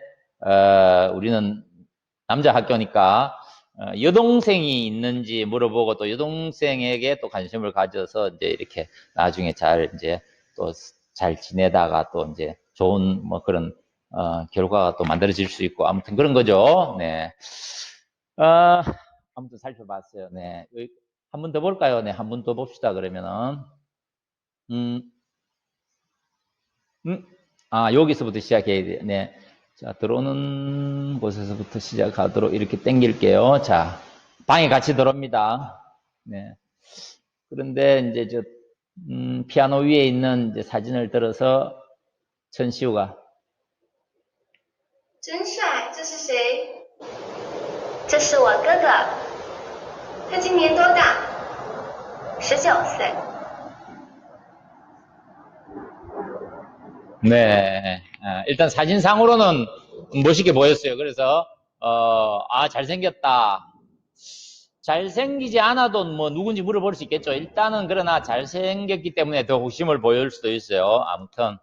우리는 남자 학교니까 여동생이 있는지 물어보고 또 여동생에게 또 관심을 가져서 이제 이렇게 나중에 잘 이제 또 잘 지내다가 또 이제 좋은 뭐 그런 결과가 또 만들어질 수 있고 아무튼 그런 거죠. 네. 아무튼 살펴봤어요. 네. 한 번 더 볼까요? 네. 한 번 더 봅시다. 그러면은 여기서부터 시작해야 돼요. 네. 자, 들어오는 곳에서부터 시작하도록 이렇게 당길게요. 자, 방에 같이 들어옵니다. 네. 그런데 이제 피아노 위에 있는 이제 사진을 들어서 천시우가. 真帅，这是谁？这是我哥哥。他今年多大？19岁。 네. 일단 사진상으로는 멋있게 보였어요. 그래서, 잘생겼다. 잘생기지 않아도 뭐 누군지 물어볼 수 있겠죠. 일단은 그러나 잘생겼기 때문에 더 호심을 보일 수도 있어요. 아무튼,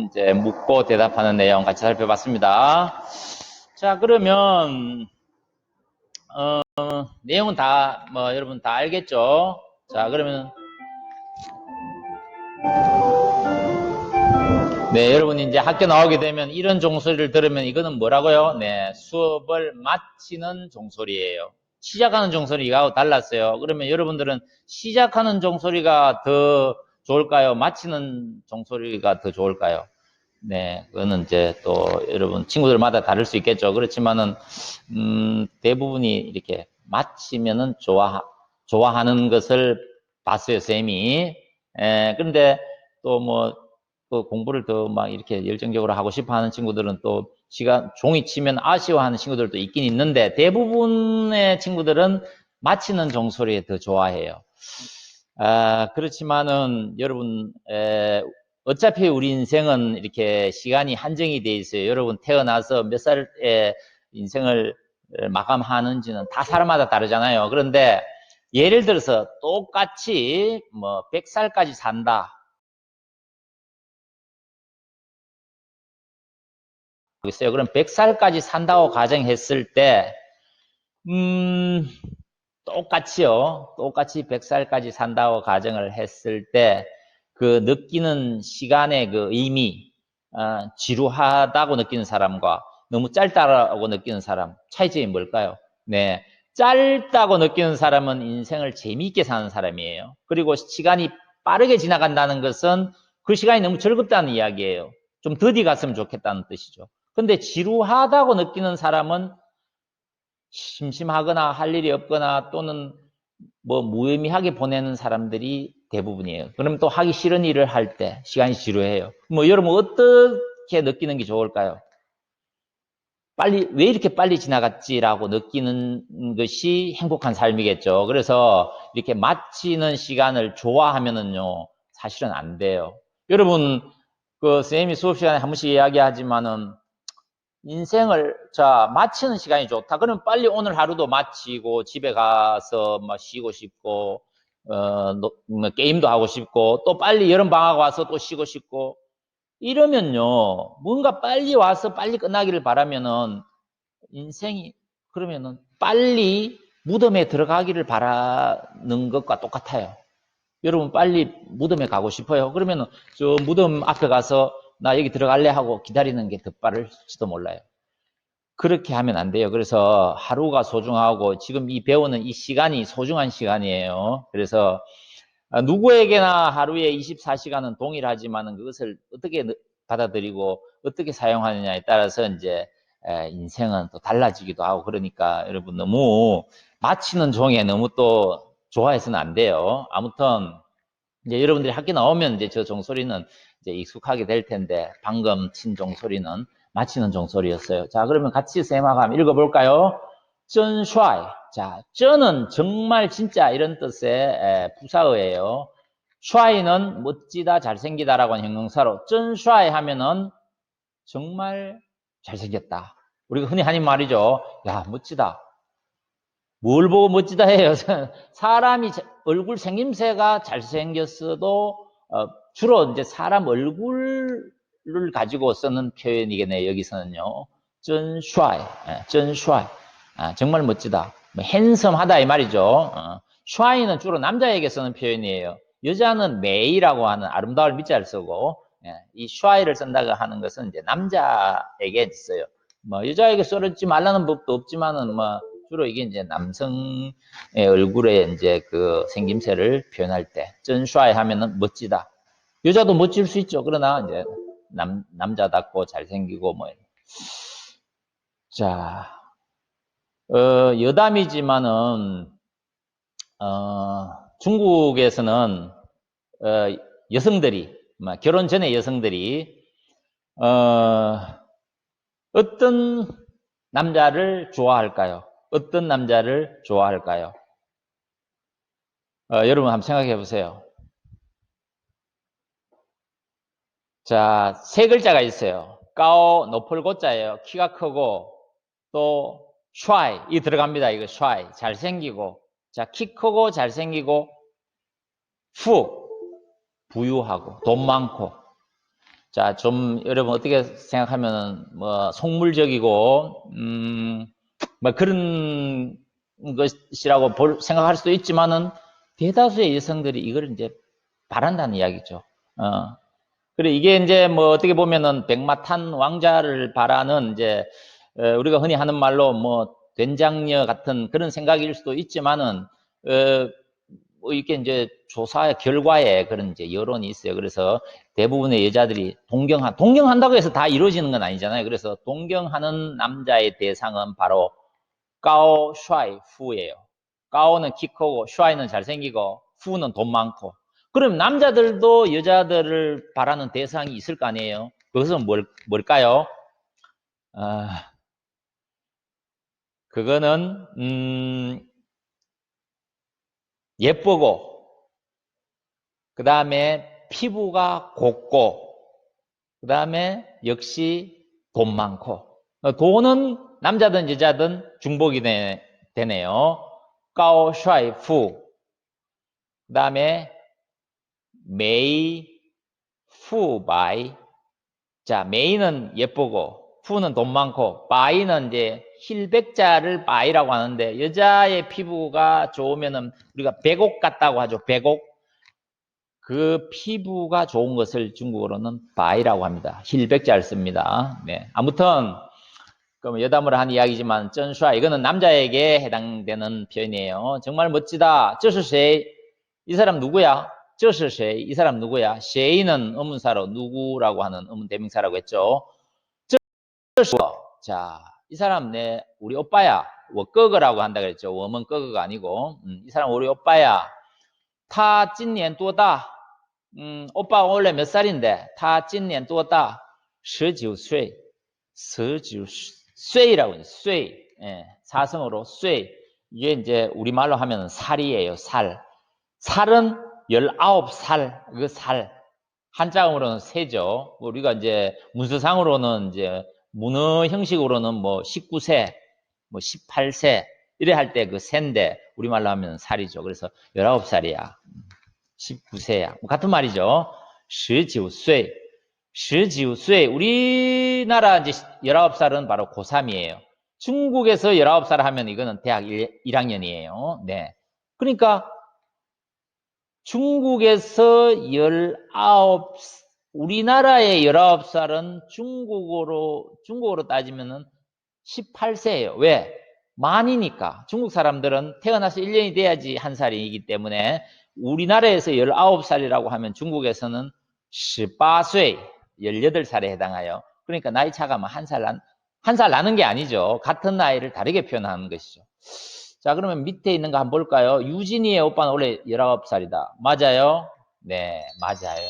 이제 묻고 대답하는 내용 같이 살펴봤습니다. 자, 그러면, 내용은 다, 여러분 다 알겠죠? 자, 그러면, 네, 여러분 이제 학교 나오게 되면 이런 종소리를 들으면 이거는 뭐라고요? 네, 수업을 마치는 종소리예요. 시작하는 종소리가 달랐어요. 그러면 여러분들은 시작하는 종소리가 더 좋을까요? 마치는 종소리가 더 좋을까요? 네, 그거는 이제 또 여러분 친구들마다 다를 수 있겠죠. 그렇지만은 대부분이 이렇게 마치면은 좋아하는 것을 봤어요, 쌤이. 그런데 또 또 공부를 더 막 이렇게 열정적으로 하고 싶어 하는 친구들은 또 종이 치면 아쉬워하는 친구들도 있긴 있는데 대부분의 친구들은 마치는 종소리에 더 좋아해요. 그렇지만은 여러분, 어차피 우리 인생은 이렇게 시간이 한정이 돼 있어요. 여러분 태어나서 몇 살에 인생을 마감하는지는 다 사람마다 다르잖아요. 그런데 예를 들어서 똑같이 100살까지 산다. 있어요. 그럼 100살까지 산다고 가정했을 때, 똑같이 100살까지 산다고 가정을 했을 때, 그 느끼는 시간의 그 의미, 지루하다고 느끼는 사람과 너무 짧다고 느끼는 사람, 차이점이 뭘까요? 네. 짧다고 느끼는 사람은 인생을 재미있게 사는 사람이에요. 그리고 시간이 빠르게 지나간다는 것은 그 시간이 너무 즐겁다는 이야기예요. 좀 더디 갔으면 좋겠다는 뜻이죠. 근데 지루하다고 느끼는 사람은 심심하거나 할 일이 없거나 또는 무의미하게 보내는 사람들이 대부분이에요. 그럼 또 하기 싫은 일을 할 때 시간이 지루해요. 여러분 어떻게 느끼는 게 좋을까요? 왜 이렇게 빨리 지나갔지라고 느끼는 것이 행복한 삶이겠죠. 그래서 이렇게 마치는 시간을 좋아하면은요, 사실은 안 돼요. 여러분, 선생님이 수업 시간에 한 번씩 이야기하지만은 인생을 마치는 시간이 좋다. 그러면 빨리 오늘 하루도 마치고 집에 가서 쉬고 싶고 게임도 하고 싶고 또 빨리 여름 방학 와서 또 쉬고 싶고 이러면요 뭔가 빨리 와서 빨리 끝나기를 바라면은 인생이 그러면은 빨리 무덤에 들어가기를 바라는 것과 똑같아요. 여러분 빨리 무덤에 가고 싶어요. 그러면은 저 무덤 앞에 가서 나 여기 들어갈래 하고 기다리는 게 더 빠를지도 몰라요. 그렇게 하면 안 돼요. 그래서 하루가 소중하고 지금 배우는 이 시간이 소중한 시간이에요. 그래서 누구에게나 하루에 24시간은 동일하지만 그것을 어떻게 받아들이고 어떻게 사용하느냐에 따라서 이제 인생은 또 달라지기도 하고 그러니까 여러분 너무 마치는 종에 너무 또 좋아해서는 안 돼요. 아무튼 이제 여러분들이 학교 나오면 이제 저 종소리는 이제 익숙하게 될 텐데 방금 친 종소리는 마치는 종소리였어요. 자, 그러면 같이 쌤하고 한번 읽어볼까요? 真帅. 자, 真은 정말 진짜 이런 뜻의 부사어예요. 帅는 멋지다, 잘생기다라고 하는 형용사로 真帅 하면은 정말 잘생겼다. 우리가 흔히 하는 말이죠. 야, 멋지다. 뭘 보고 멋지다 해요? 사람이 얼굴 생김새가 잘생겼어도 주로 이제 사람 얼굴을 가지고 쓰는 표현이겠네요. 여기서는요. 真帅, 真帅. 정말 멋지다. 핸섬하다 이 말이죠. 帅는 주로 남자에게 쓰는 표현이에요. 여자는美라고 하는 아름다울 밑자를 쓰고 이 帅를 쓴다고 하는 것은 이제 남자에게 써요. 여자에게 쓰지 말라는 법도 없지만은 주로 이게 이제 남성의 얼굴에 이제 그 생김새를 표현할 때, 真帅 하면은 멋지다. 여자도 멋질 수 있죠. 그러나 이제 남자답고 잘생기고 자, 여담이지만은 중국에서는 여성들이 결혼 전에 여성들이 어떤 남자를 좋아할까요? 어떤 남자를 좋아할까요? 여러분 한번 생각해 보세요. 자, 세 글자가 있어요. 까오, 높을 고자예요. 키가 크고, 또, 슈아이, 이 들어갑니다. 이거 슈아이. 잘생기고. 자, 키 크고, 잘생기고, 후, 부유하고, 돈 많고. 자, 좀, 여러분 어떻게 생각하면, 뭐, 속물적이고, 뭐, 그런 것이라고 생각할 수도 있지만은, 대다수의 여성들이 이걸 이제 바란다는 이야기죠. 그래, 이게 이제 뭐 어떻게 보면은 백마탄 왕자를 바라는 이제, 우리가 흔히 하는 말로 뭐 된장녀 같은 그런 생각일 수도 있지만은, 뭐 이게 이제 조사의 결과에 그런 이제 여론이 있어요. 그래서 대부분의 여자들이 동경한다고 해서 다 이루어지는 건 아니잖아요. 그래서 동경하는 남자의 대상은 바로 까오 슈아이 후예요. 까오는 키 크고 슈아이는 잘생기고 후는 돈 많고. 그럼 남자들도 여자들을 바라는 대상이 있을 거 아니에요. 그것은 뭘까요? 그거는 예쁘고, 그 다음에 피부가 곱고, 그 다음에 역시 돈 많고. 돈은 남자든 여자든 중복이 되네요. 까오 슈아이 후. 그 다음에 메이 후 바이. 자, 메이는 예쁘고, 푸는 돈 많고, 바이는 이제 힐백자를 바이라고 하는데, 여자의 피부가 좋으면은 우리가 백옥 같다고 하죠. 백옥. 그 피부가 좋은 것을 중국어로는 바이라고 합니다. 힐백자를 씁니다. 네. 아무튼, 그럼 여담으로 한 이야기지만, 쩐슈아, 이거는 남자에게 해당되는 표현이에요. 정말 멋지다. 这是谁? 이 사람 누구야? 这是谁? 이 사람 누구야? 谁는 의문사로 누구라고 하는 의문 대명사라고 했죠. 这是我. 자, 이 사람 우리 오빠야. 我哥哥라고 한다 그랬죠. 我们哥哥가 아니고, 이 사람 우리 오빠야. 他今年多大? 오빠 원래 몇 살인데? 他今年多大? 19岁. 19岁라고 해요. 岁. 예, 사성으로 岁. 이게 이제 우리말로 하면 살이에요. 살. 살은 19살. 그 살. 한자음으로는 세죠. 우리가 이제 문서상으로는 이제 문어 형식으로는 뭐 19세, 뭐 18세 이래 할 때 그 세인데 우리말로 하면 살이죠. 그래서 19살이야. 19세야. 뭐 같은 말이죠. 19岁. 19岁. 우리나라 이제 19살은 바로 고3이에요. 중국에서 19살 하면 이거는 대학 1학년이에요. 네. 그러니까 중국에서 19, 우리나라의 19살은 중국어로 따지면은 18세예요. 왜? 만이니까. 중국 사람들은 태어나서 1년이 돼야지 한 살이기 때문에 우리나라에서 19살이라고 하면 중국에서는 18세, 18살에 해당하여. 그러니까 나이 차가 뭐 한 살 나는 게 아니죠. 같은 나이를 다르게 표현하는 것이죠. 자, 그러면 밑에 있는 거 한번 볼까요? 유진이의 오빠는 원래 19살이다. 맞아요? 네, 맞아요.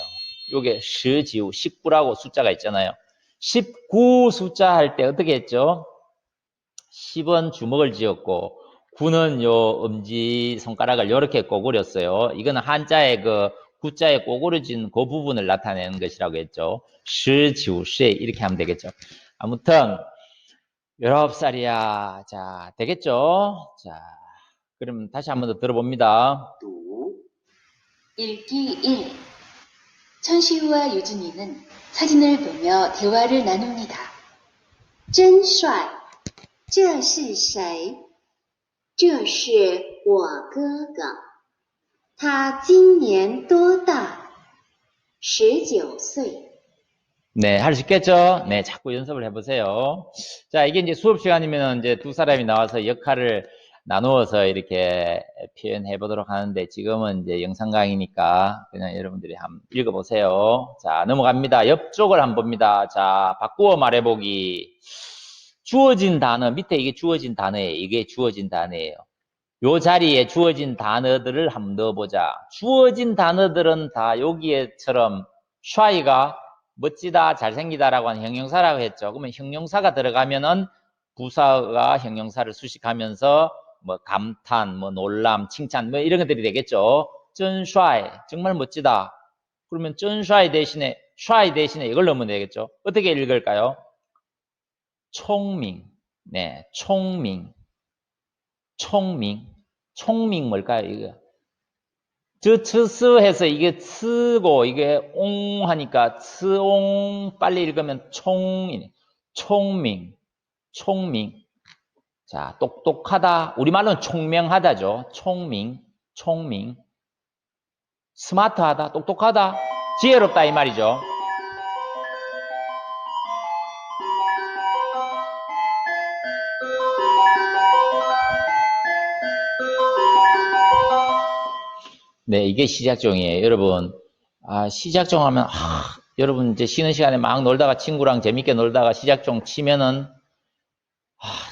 요게 19, 19라고 숫자가 있잖아요. 19 숫자 할 때 어떻게 했죠? 10은 주먹을 쥐었고 9는 요 엄지 손가락을 이렇게 꼬부렸어요. 이거는 한자의 그 구자에 꼬부려진 그 부분을 나타내는 것이라고 했죠. 19세 이렇게 하면 되겠죠. 아무튼 19살이야. 자, 되겠죠? 자, 그럼 다시 한번 더 들어봅니다. 读 읽기 1. 천시우와 유진이는 사진을 보며 대화를 나눕니다. 真帅，这是谁？这是我哥哥，他今年多大？19岁。 네, 할 수 있겠죠? 네, 자꾸 연습을 해보세요. 자, 이게 이제 수업 시간이면 이제 두 사람이 나와서 역할을 나누어서 이렇게 표현해 보도록 하는데 지금은 이제 영상 강의니까 그냥 여러분들이 한번 읽어보세요. 자, 넘어갑니다. 옆쪽을 한번 봅니다. 자, 바꾸어 말해보기. 주어진 단어, 밑에 이게 주어진 단어예요. 이게 주어진 단어예요. 요 자리에 주어진 단어들을 한번 넣어보자. 주어진 단어들은 다 여기에처럼 샤이가 멋지다, 잘생기다라고 하는 형용사라고 했죠. 그러면 형용사가 들어가면은 부사가 형용사를 수식하면서 뭐 감탄, 뭐 놀람, 칭찬 뭐 이런 것들이 되겠죠. 真帅 정말 멋지다. 그러면 真帅 대신에 帅 대신에 이걸 넣으면 되겠죠. 어떻게 읽을까요? 총밍. 네, 총밍. 총밍. 총밍 뭘까요, 이거? 츠스 해서 이게 쓰고 이게 옹 하니까 스옹 빨리 읽으면 총이네. 총밍. 총밍. 자, 똑똑하다. 우리말로는 총명하다죠. 총밍. 총밍. 스마트하다. 똑똑하다. 지혜롭다 이 말이죠. 네, 이게 시작종이에요. 여러분, 시작종 하면, 여러분 이제 쉬는 시간에 막 놀다가 친구랑 재밌게 놀다가 시작종 치면은,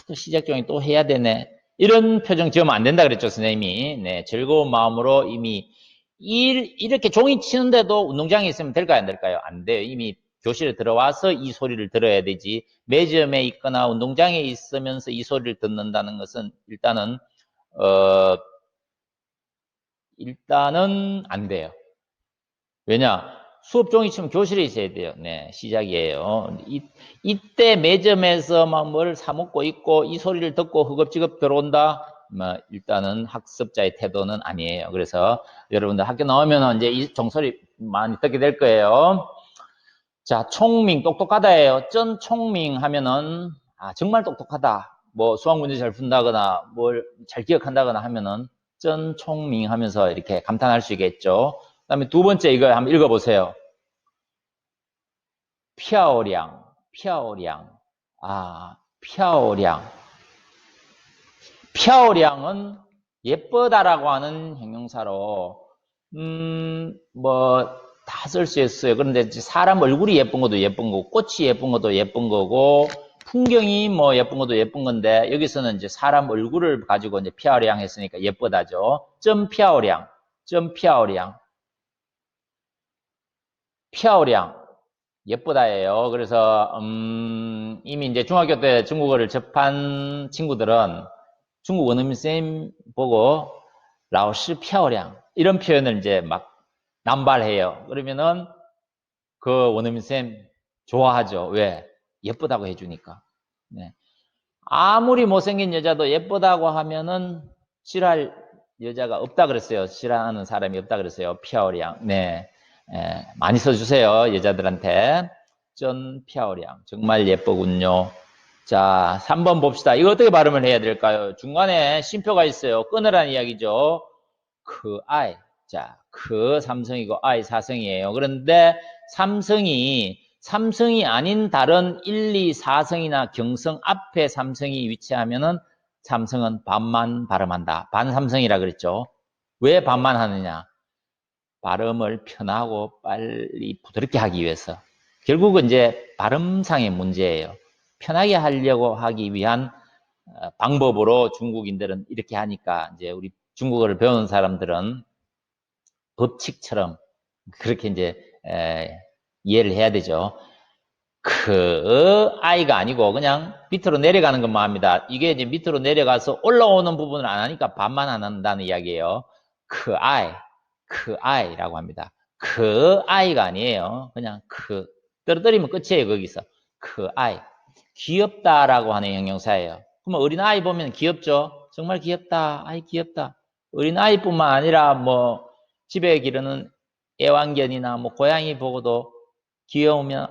또 시작종이 또 해야 되네. 이런 표정 지으면 안 된다 그랬죠, 선생님이. 네, 즐거운 마음으로 이미 이렇게 종이 치는데도 운동장에 있으면 될까요, 안 될까요? 안 돼요. 이미 교실에 들어와서 이 소리를 들어야 되지. 매점에 있거나 운동장에 있으면서 이 소리를 듣는다는 것은 일단은 안 돼요. 왜냐? 수업 종이 치면 교실에 있어야 돼요. 네, 시작이에요. 이때 매점에서 막 뭘 사먹고 있고 이 소리를 듣고 허겁지겁 들어온다? 일단은 학습자의 태도는 아니에요. 그래서 여러분들 학교 나오면 이제 이 종소리 많이 듣게 될 거예요. 자, 총밍, 똑똑하다예요. 전 총밍 하면은, 정말 똑똑하다. 뭐 수학 문제 잘 푼다거나 뭘 잘 기억한다거나 하면은 전 총밍 하면서 이렇게 감탄할 수 있겠죠. 그 다음에 두 번째 이거 한번 읽어보세요.漂亮, 漂亮.漂亮. 漂亮은 예쁘다라고 하는 형용사로, 다 쓸 수 있어요. 그런데 사람 얼굴이 예쁜 것도 예쁜 거고, 꽃이 예쁜 것도 예쁜 거고, 풍경이 뭐 예쁜 것도 예쁜 건데, 여기서는 이제 사람 얼굴을 가지고 이제 漂亮 했으니까 예쁘다죠. 真漂亮, 真漂亮. 漂亮. 예쁘다예요. 그래서, 이미 이제 중학교 때 중국어를 접한 친구들은 중국 원어민 보고, 老师漂亮. 이런 표현을 이제 막 남발해요. 그러면은 그 원어민쌤 좋아하죠. 왜? 예쁘다고 해주니까. 네. 아무리 못생긴 여자도 예쁘다고 하면은 싫어할 여자가 없다 그랬어요. 싫어하는 사람이 없다 그랬어요. 漂亮. 네. 많이 써주세요. 여자들한테. 真漂亮. 정말 예쁘군요. 자, 3번 봅시다. 이거 어떻게 발음을 해야 될까요? 중간에 쉼표가 있어요. 끊으라는 이야기죠. 그 아이. 자, 그 삼성이고 아이 사성이에요. 그런데 삼성이 아닌 다른 1, 2, 4성이나 경성 앞에 삼성이 위치하면은 삼성은 반만 발음한다. 반삼성이라 그랬죠. 왜 반만 하느냐? 발음을 편하고 빨리 부드럽게 하기 위해서. 결국은 이제 발음상의 문제예요. 편하게 하려고 하기 위한 방법으로 중국인들은 이렇게 하니까 이제 우리 중국어를 배우는 사람들은 법칙처럼 그렇게 이제 이해를 해야 되죠. 그 아이가 아니고 그냥 밑으로 내려가는 것만 합니다. 이게 이제 밑으로 내려가서 올라오는 부분을 안 하니까 반만 안 한다는 이야기예요. 그 아이라고 합니다. 그 아이가 아니에요. 그냥 떨어뜨리면 끝이에요. 거기서 그 아이. 귀엽다라고 하는 형용사예요. 그러면 어린아이 보면 귀엽죠? 정말 귀엽다. 아이 귀엽다. 어린아이뿐만 아니라 뭐 집에 기르는 애완견이나 뭐 고양이 보고도 귀여우면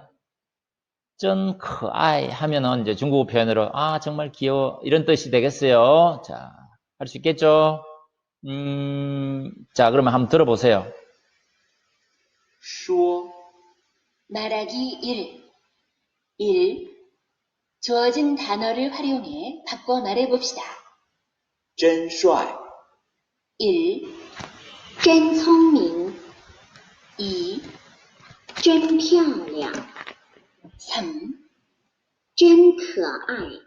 真可爱 하면은 이제 중국어 표현으로 정말 귀여워 이런 뜻이 되겠어요. 자, 할 수 있겠죠? 자, 그러면 한번 들어보세요. 说 말하기 1. 주어진 단어를 활용해 바꿔 말해봅시다. 真帅 1, 真聪明， 2, 真漂亮， 3, 真可爱。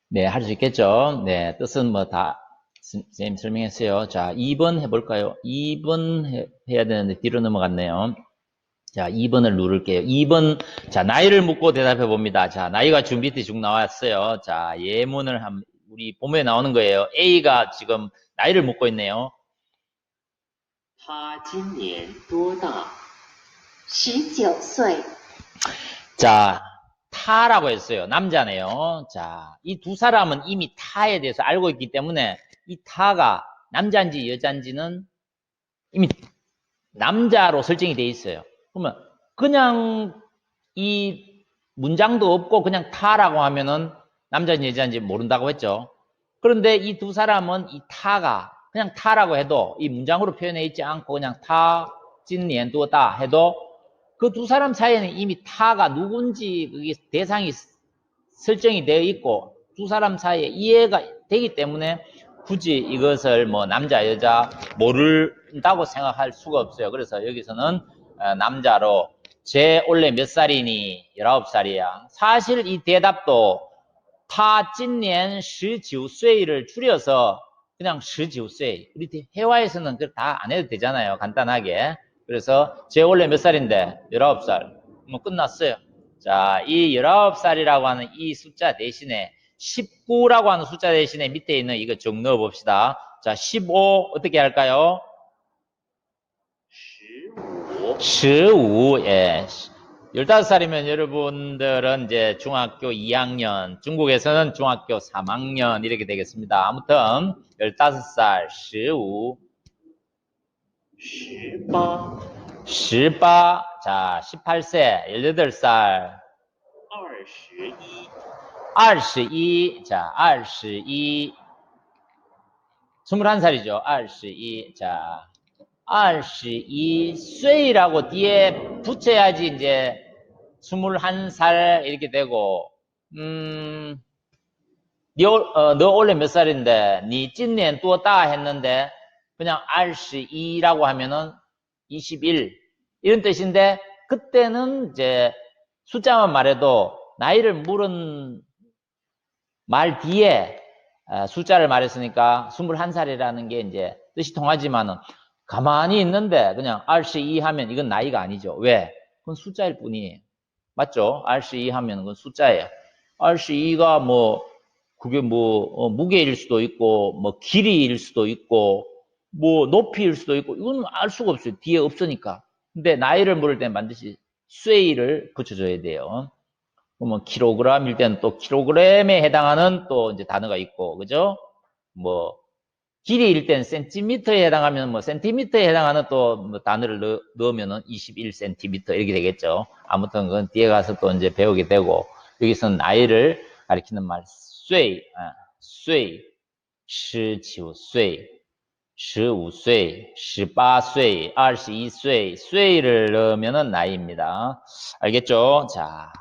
네, 할 수 있겠죠? 네, 뜻은 뭐 다 선생님 설명했어요. 자, 2번 해볼까요? 2번 해야 되는데 뒤로 넘어갔네요. 자, 2번을 누를게요. 2번, 자, 나이를 묻고 대답해 봅니다. 자, 나이가 쭉 밑에 쭉 나왔어요. 자, 예문을 우리 본문에 나오는 거예요. A가 지금 나이를 묻고 있네요. 他今年多大？ 19岁， 자, 타라고 했어요. 남자네요. 자, 이 두 사람은 이미 타에 대해서 알고 있기 때문에 이 타가 남자인지 여자인지는 이미 남자로 설정이 돼 있어요. 그러면 그냥 이 문장도 없고 그냥 타라고 하면은 남자인지 여자인지 모른다고 했죠. 그런데 이 두 사람은 이 타가 그냥 타라고 해도 이 문장으로 표현해 있지 않고 그냥 타, 찐년 또다 해도 그 두 사람 사이에는 이미 타가 누군지 그게 대상이 설정이 되어 있고 두 사람 사이에 이해가 되기 때문에 굳이 이것을 뭐 남자 여자 모른다고 생각할 수가 없어요. 그래서 여기서는 남자로 쟤 원래 몇 살이니? 19살이야. 사실 이 대답도 타今年 19岁를 줄여서 그냥 19岁. 우리 회화에서는 다 안 해도 되잖아요. 간단하게. 그래서 쟤 원래 몇 살인데? 19살. 뭐 끝났어요. 자, 이 19살이라고 하는 이 숫자 대신에 19라고 하는 숫자 대신에 밑에 있는 이거 좀 넣어 봅시다. 자, 15 어떻게 할까요? 15 15, 예. 15살이면 여러분들은 이제 중학교 2학년, 중국에서는 중학교 3학년 이렇게 되겠습니다. 아무튼 15살, 15, 18 18, 자, 18세, 18살, 21 22, 자, 22, 21살이죠. 22, 자, 22세이라고 뒤에 붙여야지 이제 21살 이렇게 되고, 너 원래 몇 살인데, 니今年 多大 했는데, 그냥 22라고 하면은 21 이런 뜻인데, 그때는 이제 숫자만 말해도 나이를 물은 말 뒤에 숫자를 말했으니까 21살이라는 게 이제 뜻이 통하지만은 가만히 있는데 그냥 RC2 하면 이건 나이가 아니죠. 왜? 그건 숫자일 뿐이에요. 맞죠? RC2 하면 그건 숫자예요. RC2가 뭐 그게 뭐 무게일 수도 있고 뭐 길이일 수도 있고 뭐 높이일 수도 있고 이건 알 수가 없어요. 뒤에 없으니까. 근데 나이를 물을 땐 반드시 쇠를 붙여줘야 돼요. 그러면 킬로그램일 때는 또 킬로그램에 해당하는 또 이제 단어가 있고, 그죠? 뭐, 길이일 때는 센티미터에 해당하면 뭐, 센티미터에 해당하는 또뭐 단어를 넣으면은 21cm 이렇게 되겠죠. 아무튼 그건 뒤에 가서 또 이제 배우게 되고, 여기서는 나이를 가리키는 말, 岁, 岁, 19岁, 15岁, 18岁, 22岁, 岁를 넣으면은 나이입니다. 알겠죠? 자.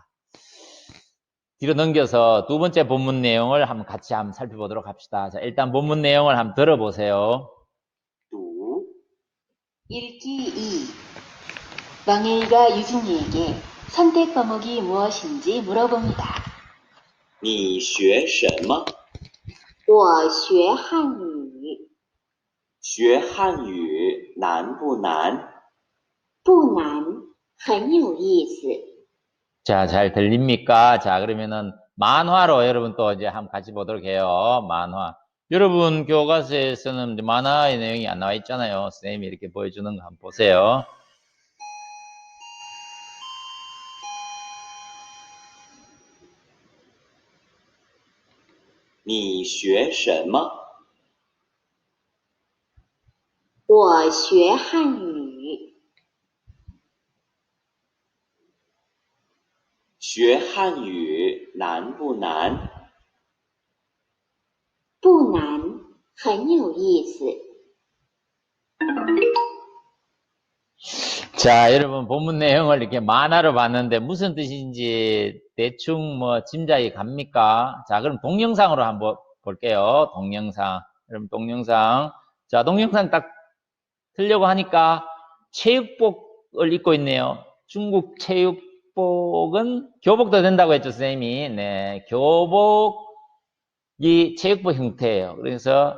뒤로 넘겨서 두 번째 본문 내용을 한번 같이 한번 살펴보도록 합시다. 자, 일단 본문 내용을 한번 들어보세요. 读 읽기 2. 왕일가 유진이에게 선택 과목이 무엇인지 물어봅니다. 你学什么？我学汉语，学汉语难不难？不难，很有意思。 자, 잘 들립니까? 자, 그러면은 만화로 여러분 또 이제 한번 같이 보도록 해요. 만화. 여러분 교과서에서는 이제 만화의 내용이 안 나와 있잖아요. 선생님이 이렇게 보여주는 거 한번 보세요. 你学什么？我学汉语，学汉语难不难？不难，很有意思。 자, 여러분 본문 내용을 이렇게 만화로 봤는데 무슨 뜻인지 대충 뭐 짐작이 갑니까? 자, 그럼 동영상으로 한번 볼게요. 동영상. 여러분 동영상. 자, 동영상 딱 틀려고 하니까 체육복을 입고 있네요. 중국 체육복은 교복도 된다고 했죠, 선생님이. 네, 교복이 체육복 형태예요. 그래서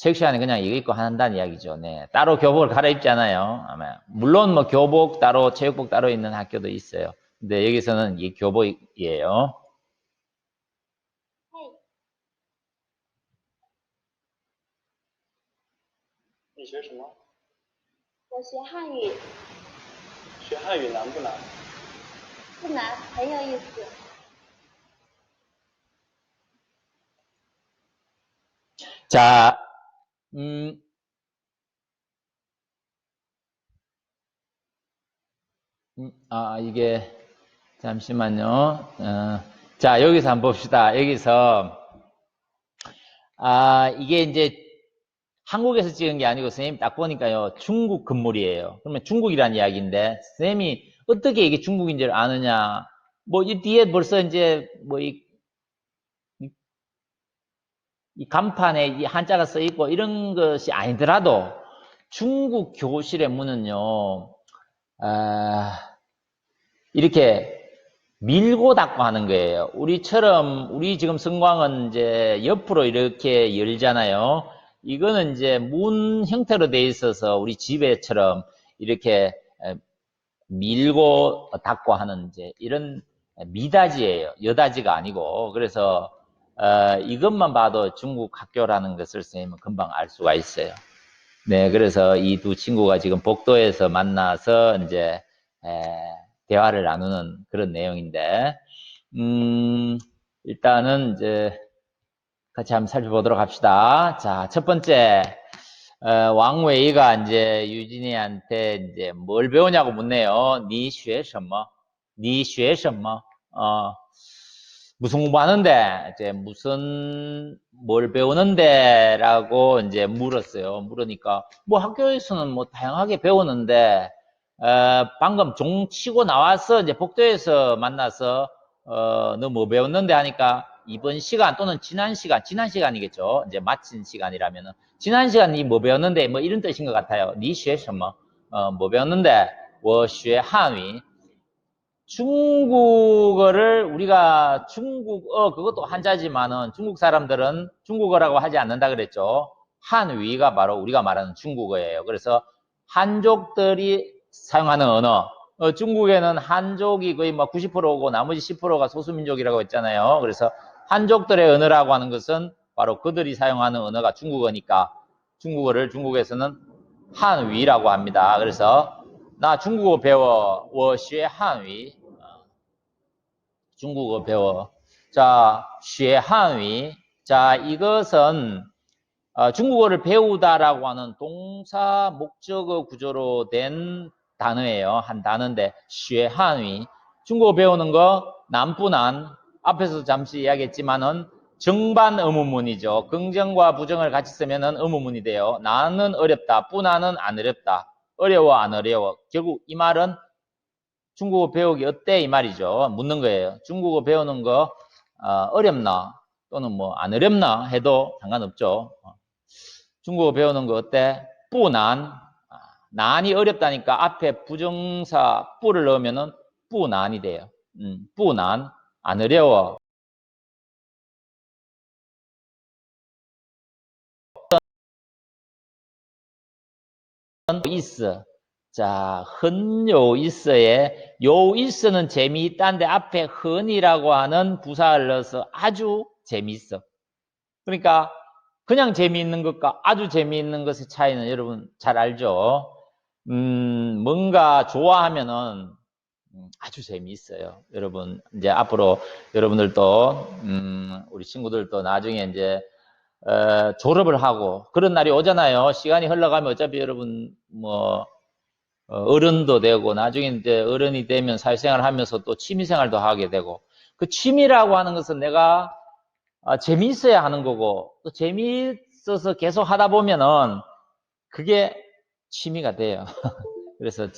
체육 시간에 그냥 이거 입고 한다는 이야기죠. 네. 따로 교복을 갈아입잖아요. 아마 물론 뭐 교복 따로, 체육복 따로 있는 학교도 있어요. 근데 여기서는 이 교복이에요. 你学什么？我学汉语，学汉语难不难？不难，很有意思。 자, 이게, 잠시만요. 자, 여기서 한번 봅시다. 여기서, 이게 이제 한국에서 찍은 게 아니고, 선생님 딱 보니까요, 중국 건물이에요. 그러면 중국이란 이야기인데, 선생님이 어떻게 이게 중국인지를 아느냐, 뭐, 이 뒤에 벌써 이제, 뭐, 이 간판에 이 한자가 써 있고 이런 것이 아니더라도 중국 교실의 문은요, 이렇게 밀고 닫고 하는 거예요. 우리처럼, 우리 지금 성광은 이제 옆으로 이렇게 열잖아요. 이거는 이제 문 형태로 돼 있어서 우리 집에처럼 이렇게 밀고 닫고 하는 이제 이런 미닫이에요. 여닫이가 아니고. 그래서 이것만 봐도 중국 학교라는 것을 선생님은 금방 알 수가 있어요. 네, 그래서 이 두 친구가 지금 복도에서 만나서 이제 대화를 나누는 그런 내용인데, 일단은 이제 같이 한번 살펴보도록 합시다. 자, 첫 번째, 왕웨이가 이제 유진이한테 이제 뭘 배우냐고 묻네요. 你学什么?你学什么? 무슨 공부하는데? 이제 뭘 배우는데? 라고 이제 물었어요. 물으니까, 뭐 학교에서는 뭐 다양하게 배우는데, 방금 종 치고 나와서 이제 복도에서 만나서, 너 뭐 배웠는데 하니까, 이번 시간 또는 지난 시간이겠죠. 이제 마친 시간이라면은, 지난 시간이 뭐 배웠는데, 뭐 이런 뜻인 것 같아요. 你学什么? 뭐 배웠는데, 我学汉语. 중국어를 우리가 중국어, 그것도 한자지만은 중국 사람들은 중국어라고 하지 않는다 그랬죠. 한위가 바로 우리가 말하는 중국어예요. 그래서 한족들이 사용하는 언어. 중국에는 한족이 거의 뭐 90%고 나머지 10%가 소수민족이라고 했잖아요. 그래서 한족들의 언어라고 하는 것은 바로 그들이 사용하는 언어가 중국어니까 중국어를 중국에서는 한위라고 합니다. 그래서 나 중국어 배워. 我学汉语. 중국어 배워. 자, 学汉语. 자, 이것은 중국어를 배우다라고 하는 동사 목적어 구조로 된 단어예요. 한 단어인데 学汉语. 중국어 배우는 거 난뿌난 앞에서 잠시 이야기했지만은 정반 의문문이죠. 긍정과 부정을 같이 쓰면은 의문문이 돼요. 나는 어렵다. 뿌나는 안 어렵다. 어려워 안 어려워. 결국 이 말은 중국어 배우기 어때? 이 말이죠. 묻는 거예요. 중국어 배우는 거 어렵나? 또는 뭐 안 어렵나? 해도 상관없죠. 중국어 배우는 거 어때? 뿌난. 난이 어렵다니까 앞에 부정사 뿌를 넣으면은 뿌난이 돼요. 뿌난. 안 어려워. 있어. 자, 흔요 있어에 요 있어는 재미있다는데 앞에 흔이라고 하는 부사를 넣어서 아주 재미있어. 그러니까 그냥 재미있는 것과 아주 재미있는 것의 차이는 여러분 잘 알죠? 뭔가 좋아하면은 아주 재미있어요. 여러분 이제 앞으로 여러분들도 우리 친구들도 나중에 이제 졸업을 하고 그런 날이 오잖아요. 시간이 흘러가면 어차피 여러분 뭐 어른도 되고 나중에 이제 어른이 되면 사회생활을 하면서 또 취미생활도 하게 되고 그 취미라고 하는 것은 내가 재미있어야 하는 거고 또 재미있어서 계속 하다 보면은 그게 취미가 돼요. 그래서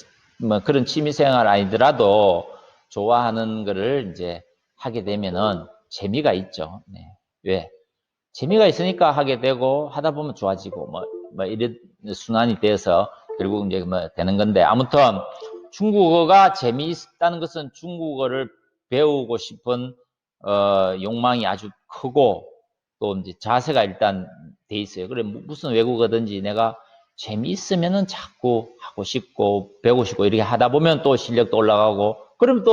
뭐 그런 취미생활 아니더라도 좋아하는 거를 이제 하게 되면은 재미가 있죠. 네. 왜? 재미가 있으니까 하게 되고 하다 보면 좋아지고 뭐 이런 순환이 되어서 결국 이제 뭐 되는 건데 아무튼 중국어가 재미있다는 것은 중국어를 배우고 싶은 욕망이 아주 크고 또 이제 자세가 일단 돼 돼 있어요. 그래, 무슨 외국어든지 내가 재미있으면은 자꾸 하고 싶고, 배우고 싶고, 이렇게 하다 보면 또 실력도 올라가고, 그럼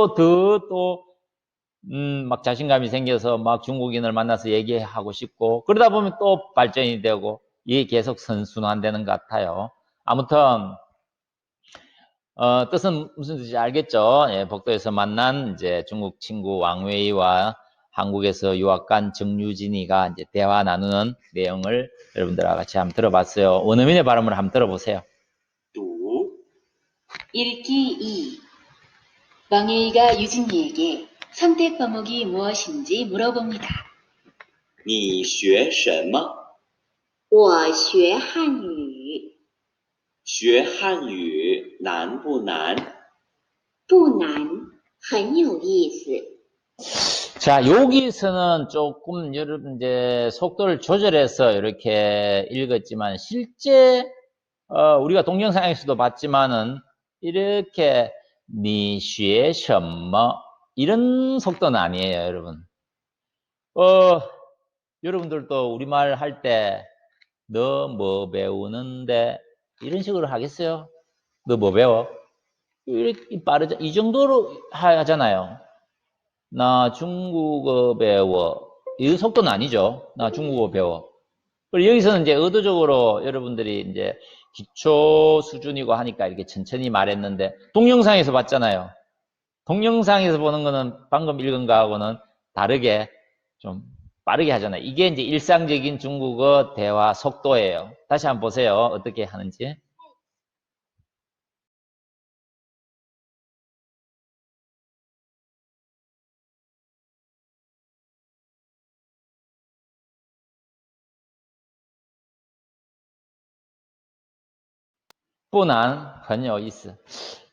막 자신감이 생겨서 막 중국인을 만나서 얘기하고 싶고, 그러다 보면 또 발전이 되고, 이게 계속 선순환되는 것 같아요. 아무튼, 뜻은 무슨 뜻인지 알겠죠? 예, 복도에서 만난 이제 중국 친구 왕웨이와 한국에서 유학 간 정유진이가 이제 대화 나누는 내용을 여러분들과 같이 한번 들어봤어요. 원어민의 발음을 한번 들어보세요. 读 읽기 2. 왕예이가 유진이에게 선택 과목이 무엇인지 물어봅니다. 你学什么？我学汉语，学汉语难不难？不难，很有意思。 자, 여기서는 조금 여러분 이제 속도를 조절해서 이렇게 읽었지만 실제 우리가 동영상에서도 봤지만은 이렇게 你学什么 이런 속도는 아니에요, 여러분. 여러분들도 우리말 할 때 너 뭐 배우는데 이런 식으로 하겠어요? 너 뭐 배워? 이렇게 빠르죠? 이 정도로 하잖아요. 나 중국어 배워. 이 속도는 아니죠. 나 중국어 배워. 그리고 여기서는 이제 의도적으로 여러분들이 이제 기초 수준이고 하니까 이렇게 천천히 말했는데, 동영상에서 봤잖아요. 동영상에서 보는 거는 방금 읽은 거하고는 다르게 좀 빠르게 하잖아요. 이게 이제 일상적인 중국어 대화 속도예요. 다시 한번 보세요. 어떻게 하는지. 不难很有意思.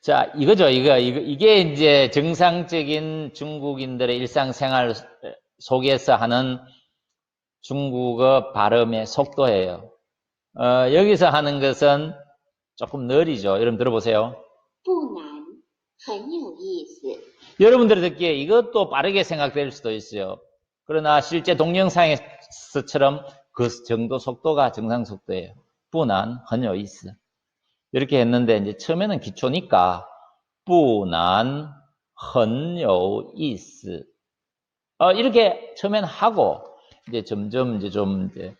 자, 이거죠. 이게 이제 정상적인 중국인들의 일상생활 속에서 하는 중국어 발음의 속도예요. 여기서 하는 것은 조금 느리죠. 여러분 들어보세요. 不难，很有意思。 여러분들이 듣기에 이것도 빠르게 생각될 수도 있어요. 그러나 실제 동영상에서처럼 그 정도 속도가 정상 속도예요. 不难很有意思. 이렇게 했는데 이제 처음에는 기초니까 不难很有意思. 이렇게 처음에는 하고 이제 점점 이제 좀 이제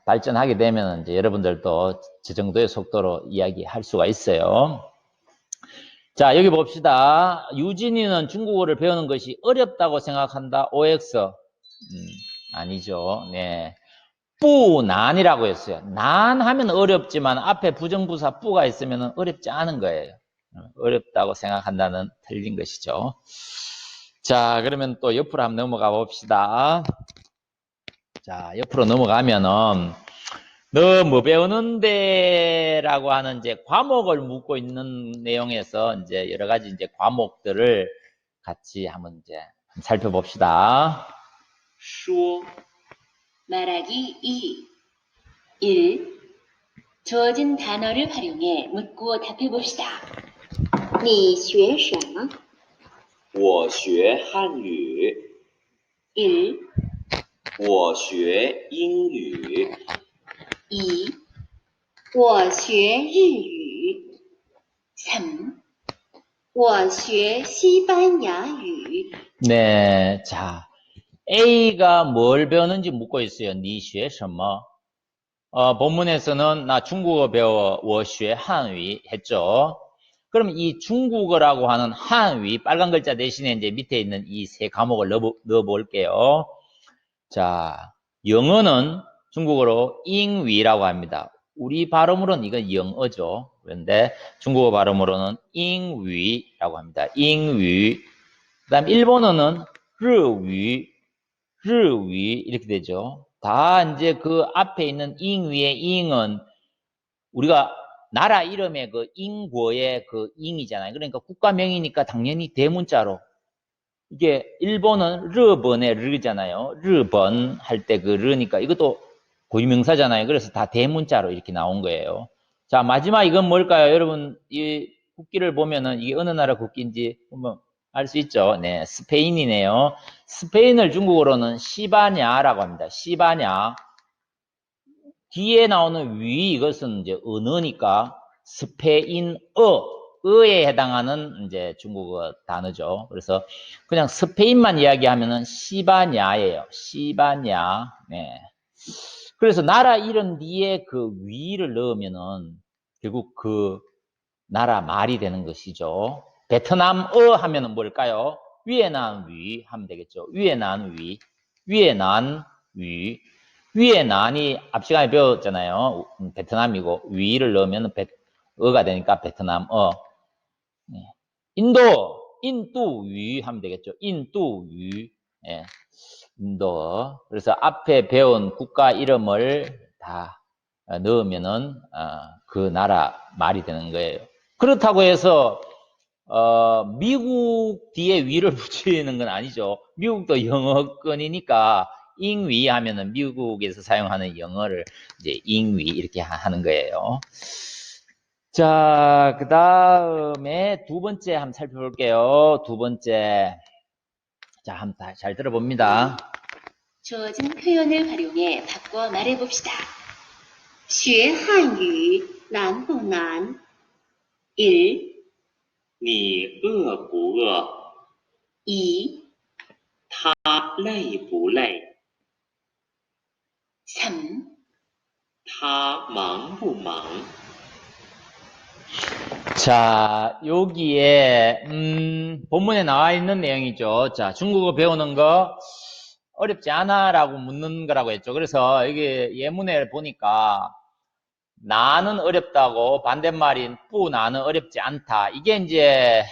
발전하게 되면 이제 여러분들도 저 정도의 속도로 이야기할 수가 있어요. 자, 여기 봅시다. 유진이는 중국어를 배우는 것이 어렵다고 생각한다. OX. 아니죠. 네. 不难이라고 했어요. 난 하면 어렵지만 앞에 부정부사 뿌가 있으면 어렵지 않은 거예요. 어렵다고 생각한다는 틀린 것이죠. 자, 그러면 또 옆으로 한번 넘어가 봅시다. 자, 옆으로 넘어가면은 너 뭐 배우는데 라고 하는 이제 과목을 묻고 있는 내용에서 이제 여러 가지 이제 과목들을 같이 한번 이제 살펴봅시다. 说 말하기 2. 1. 주어진 단어를 활용해 묻고 답해봅시다. 你学什么？我学汉语， 1. 我学英语， 2. 我学日语， 3. 我学西班牙语。 네, 자, A가 뭘 배우는지 묻고 있어요. 你学什么? 본문에서는 나 중국어 배워, 我学汉语 했죠. 그럼 이 중국어라고 하는 한위, 빨간 글자 대신에 이제 밑에 있는 이 세 과목을 넣어 볼게요. 자, 영어는 중국어로 잉위라고 합니다. 우리 발음으로는 이건 영어죠. 그런데 중국어 발음으로는 잉위라고 합니다. 잉위. 그 다음 일본어는 르위, 르위 이렇게 되죠. 다 이제 그 앞에 있는 잉위의 잉은 우리가 나라 이름의 그 잉고의 그 잉이잖아요. 그러니까 국가명이니까 당연히 대문자로. 이게 일본은 르번의 르잖아요. 르번 할 때 그 르니까 이것도 고유명사잖아요. 그래서 다 대문자로 이렇게 나온 거예요. 자, 마지막 이건 뭘까요? 여러분 이 국기를 보면은 이게 어느 나라 국기인지 한번 알 수 있죠? 네, 스페인이네요. 스페인을 중국어로는 시바냐라고 합니다. 시바냐. 뒤에 나오는 위 이것은 이제 언어니까 스페인어 어에 해당하는 이제 중국어 단어죠. 그래서 그냥 스페인만 이야기하면은 시바냐예요. 시바냐. 네. 그래서 나라 이름 뒤에 그 위를 넣으면은 결국 그 나라 말이 되는 것이죠. 베트남어 하면은 뭘까요? 위에난 위 하면 되겠죠. 위에난 위, 위에난 위, 위에난이 앞 시간에 배웠잖아요. 베트남이고 위를 넣으면 어가 되니까 베트남어. 네. 인도 위 하면 되겠죠. 인도 위, 예. 인도. 그래서 앞에 배운 국가 이름을 다 넣으면은 그 나라 말이 되는 거예요. 그렇다고 해서 미국 뒤에 위를 붙이는 건 아니죠. 미국도 영어권이니까 잉위 하면은 미국에서 사용하는 영어를 이제 잉위 이렇게 하는 거예요. 자, 그 다음에 두 번째 한번 살펴볼게요. 두 번째. 자, 한번 잘 들어봅니다. 주어진 표현을 활용해 바꿔 말해봅시다. 学汉语难不难？ 1, 你饿不饿？ 2, 他累不累？ 3, 他忙不忙？ 자, 여기에 본문에 나와 있는 내용이죠. 자, 중국어 배우는 거 어렵지 않아? 라고 묻는 거라고 했죠. 그래서 이게 예문에 보니까 나는 어렵다고 반대말인 뿌 나는 어렵지 않다. 이게 이제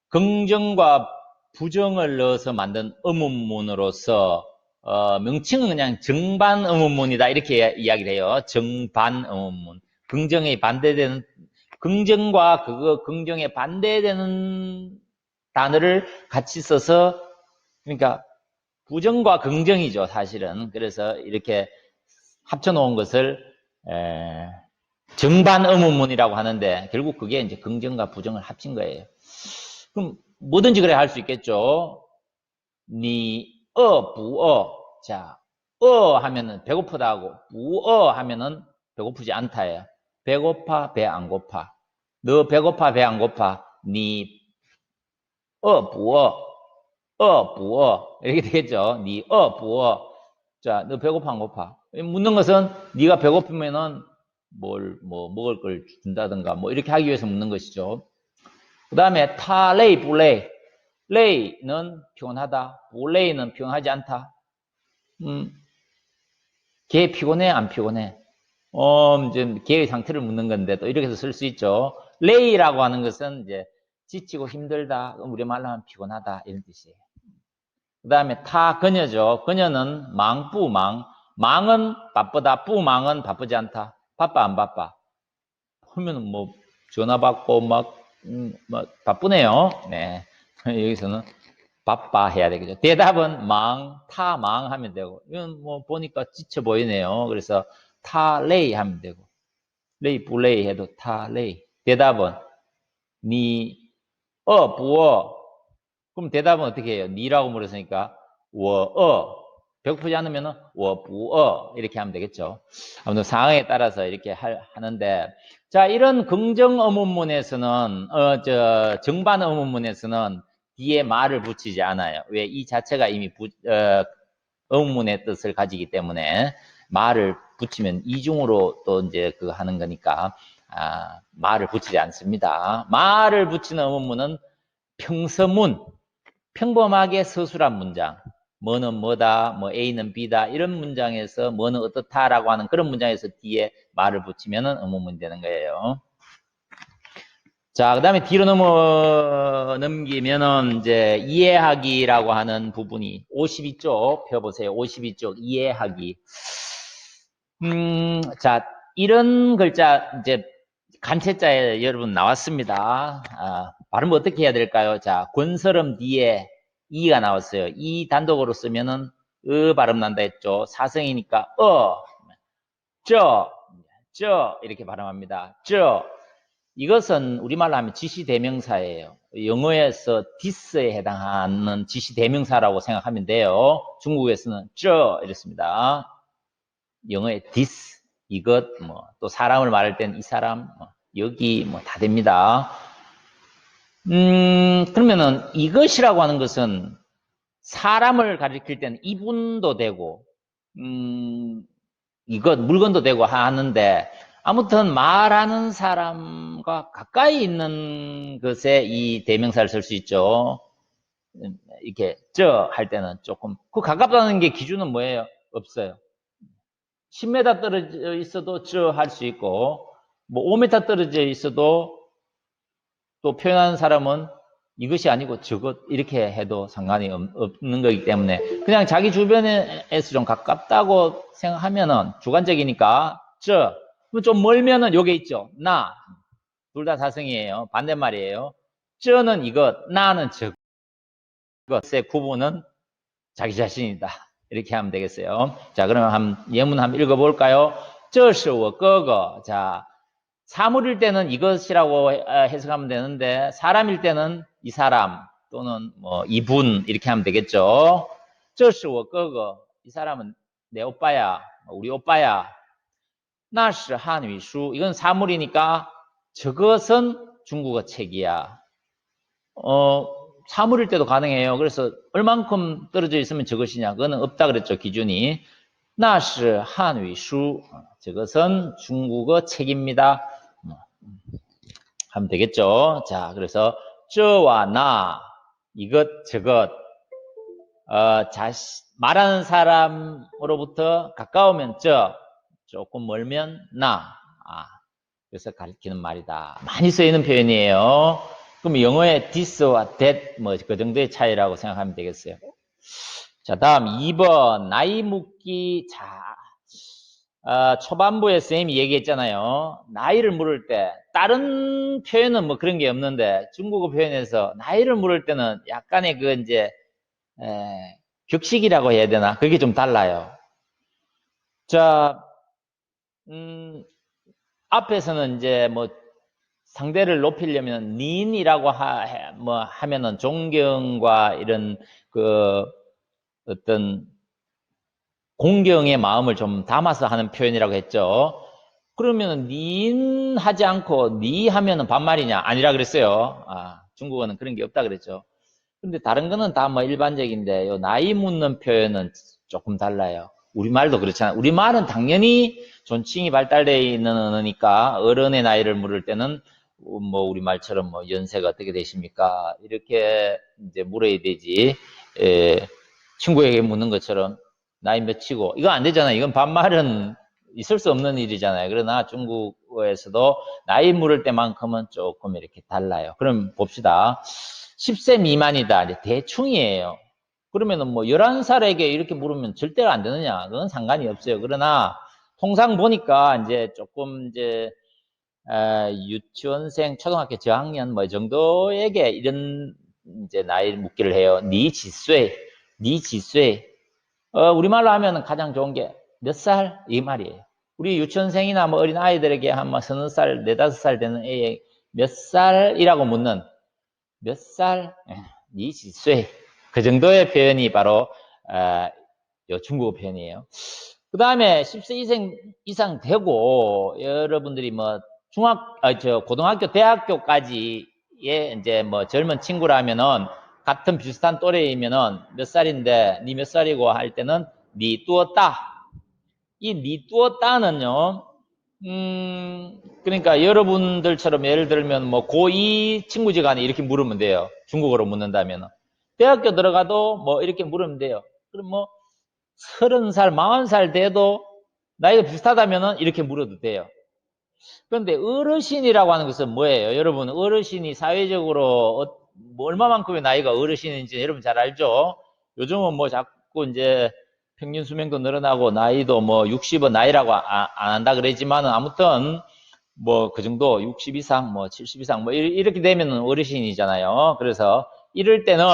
긍정과 부정을 넣어서 만든 의문문으로서 명칭은 그냥 정반 의문문이다 이렇게 이야기를 해요. 정반 의문문. 긍정에 반대되는 긍정과 그거 긍정에 반대되는 단어를 같이 써서 그러니까 부정과 긍정이죠 사실은. 그래서 이렇게 합쳐놓은 것을 정반 의문문이라고 하는데 결국 그게 이제 긍정과 부정을 합친 거예요. 그럼 뭐든지 그래 할 수 있겠죠. 부어. 자, 하면은 배고프다 하고 부어 하면은 배고프지 않다예요. 배고파, 배 안 고파. 너 배고파, 배 안 고파. 부어. 부어. 이렇게 되겠죠. 부어. 자, 너 배고파, 안 고파? 묻는 것은 네가 배고프면은 먹을 걸 준다든가 뭐 이렇게 하기 위해서 묻는 것이죠. 그 다음에 타레이, 불레이. 레이는 피곤하다. 불레이는 피곤하지 않다. 걔 피곤해, 안 피곤해? 이제 걔의 상태를 묻는 건데 또 이렇게 해서 쓸 수 있죠. 레이라고 하는 것은 이제 지치고 힘들다. 우리말로 하면 피곤하다. 이런 뜻이에요. 그 다음에 그녀죠. 그녀는 망뿌망. 망은 바쁘다. 뿌망은 바쁘지 않다. 바빠, 안 바빠? 하면은 뭐 전화 받고 막 바쁘네요. 네. 여기서는 바빠 해야 되겠죠. 대답은 타망 하면 되고, 이건 뭐 보니까 지쳐 보이네요. 그래서 타레이 하면 되고, 레이 불레이 해도 타레이. 대답은 부어. 그럼 대답은 어떻게 해요? 니라고 물었으니까 배고프지 않으면은 부어 이렇게 하면 되겠죠. 아무튼 상황에 따라서 이렇게 하는데, 자, 이런 긍정 의문문에서는 정반 의문문에서는 뒤에 말을 붙이지 않아요. 왜? 이 자체가 이미 의문문의 뜻을 가지기 때문에 말을 붙이면 이중으로 또 이제 그거 하는 거니까 말을 붙이지 않습니다. 말을 붙이는 의문문은 평서문, 평범하게 서술한 문장, 뭐는 뭐다, 뭐 A는 B다 이런 문장에서 뭐는 어떻다라고 하는 그런 문장에서 뒤에 말을 붙이면은 의문문이 되는 거예요. 자, 그 다음에 뒤로 넘기면은 이제 이해하기라고 하는 부분이 52쪽 펴보세요. 52쪽 이해하기. 자, 이런 글자 이제 간체자에 여러분 나왔습니다. 발음 어떻게 해야 될까요? 자, 권설음 뒤에 이가 나왔어요. 이 단독으로 쓰면은 발음 난다 했죠. 사성이니까 이렇게 발음합니다. 이것은 우리말로 하면 지시대명사예요. 영어에서 this에 해당하는 지시대명사라고 생각하면 돼요. 중국에서는 이렇습니다. 영어의 this, 이것, 뭐, 또 사람을 말할 땐 이 사람, 뭐, 여기, 뭐, 다 됩니다. 그러면은 이것이라고 하는 것은 사람을 가리킬 때는 이분도 되고, 이것, 물건도 되고 하는데, 아무튼 말하는 사람과 가까이 있는 것에 이 대명사를 쓸 수 있죠. 이렇게 저 할 때는 조금 그 가깝다는 게 기준은 뭐예요? 없어요. 10m 떨어져 있어도 저 할 수 있고 뭐 5m 떨어져 있어도 또 표현하는 사람은 이것이 아니고 저것 이렇게 해도 상관이 없는 거기 때문에 그냥 자기 주변에서 좀 가깝다고 생각하면은 주관적이니까 저 좀 멀면은 요게 있죠. 나 둘 다 사성이에요. 반대말이에요. 저는 이것, 나는 저것의 구분은 자기 자신이다. 이렇게 하면 되겠어요. 자, 그러면 예문 한번 읽어볼까요? 这是我哥哥. 자, 사물일 때는 이것이라고 해석하면 되는데 사람일 때는 이 사람 또는 뭐 이분 이렇게 하면 되겠죠. 这是我哥哥. 이 사람은 내 오빠야. 우리 오빠야. 那是汉语书. 이건 사물이니까 저것은 중국어 책이야. 사물일 때도 가능해요. 그래서 얼만큼 떨어져 있으면 저것이냐? 그거는 없다 그랬죠, 기준이. 那是汉语书. 저것은 중국어 책입니다. 하면 되겠죠. 자, 그래서 这와 나, 이것, 저것. 말하는 사람으로부터 가까우면 저, 조금 멀면 나. 그래서 가리키는 말이다. 많이 쓰이는 표현이에요. 그럼 영어의 this와 that 뭐 그 정도의 차이라고 생각하면 되겠어요. 자, 다음 2번 나이 묻기. 자, 초반부에 선생님이 얘기했잖아요. 나이를 물을 때 다른 표현은 뭐 그런 게 없는데 중국어 표현에서 나이를 물을 때는 약간의 그 이제 격식이라고 해야 되나? 그게 좀 달라요. 자, 앞에서는 이제 뭐 상대를 높이려면 닌이라고 하면은 존경과 이런 그 어떤 공경의 마음을 좀 담아서 하는 표현이라고 했죠. 그러면 닌 하지 않고 니 하면은 반말이냐? 아니라 그랬어요. 중국어는 그런 게 없다 그랬죠. 근데 다른 거는 다 뭐 일반적인데 요 나이 묻는 표현은 조금 달라요. 우리말도 그렇잖아요. 우리말은 당연히 존칭이 발달되어 있는 언어니까 어른의 나이를 물을 때는 뭐 우리말처럼 뭐 연세가 어떻게 되십니까? 이렇게 이제 물어야 되지. 친구에게 묻는 것처럼 나이 몇이고 이거 안 되잖아요. 이건 반말은 있을 수 없는 일이잖아요. 그러나 중국어에서도 나이 물을 때만큼은 조금 이렇게 달라요. 그럼 봅시다. 10세 미만이다. 이제 대충이에요. 그러면은 뭐 11살에게 이렇게 물으면 절대로 안 되느냐? 그건 상관이 없어요. 그러나 통상 보니까 이제 조금 이제 유치원생, 초등학교 저학년 뭐 정도에게 이런 이제 나이 묻기를 해요. 니 지쇠, 니 지쇠. 우리말로 하면 가장 좋은 게 몇 살? 이 말이에요. 우리 유치원생이나 뭐 어린 아이들에게 한 뭐 서너 살, 네다섯 살 되는 애에 몇 살이라고 묻는 몇 살? 니 지쇠. 그 정도의 표현이 바로 요 중국어 표현이에요. 그 다음에 10세 이상 되고 여러분들이 뭐 고등학교, 대학교까지의 이제 뭐 젊은 친구라면은 같은 비슷한 또래이면은 몇 살인데 니 몇 살이고 할 때는 니 뚜었다. 이 니 뚜었다는요. 그러니까 여러분들처럼 예를 들면 뭐 고2 친구지간에 이렇게 물으면 돼요. 중국어로 묻는다면. 대학교 들어가도 뭐 이렇게 물으면 돼요. 그럼 뭐 30살, 40살 돼도 나이가 비슷하다면 이렇게 물어도 돼요. 그런데 어르신이라고 하는 것은 뭐예요? 여러분 어르신이 사회적으로 뭐 얼마만큼의 나이가 어르신인지 여러분 잘 알죠? 요즘은 뭐 자꾸 이제 평균 수명도 늘어나고 나이도 뭐 60은 나이라고 안 한다 그러지만은 아무튼 뭐 그 정도 60 이상 뭐 70 이상 뭐 이렇게 되면 어르신이잖아요. 그래서 이럴 때는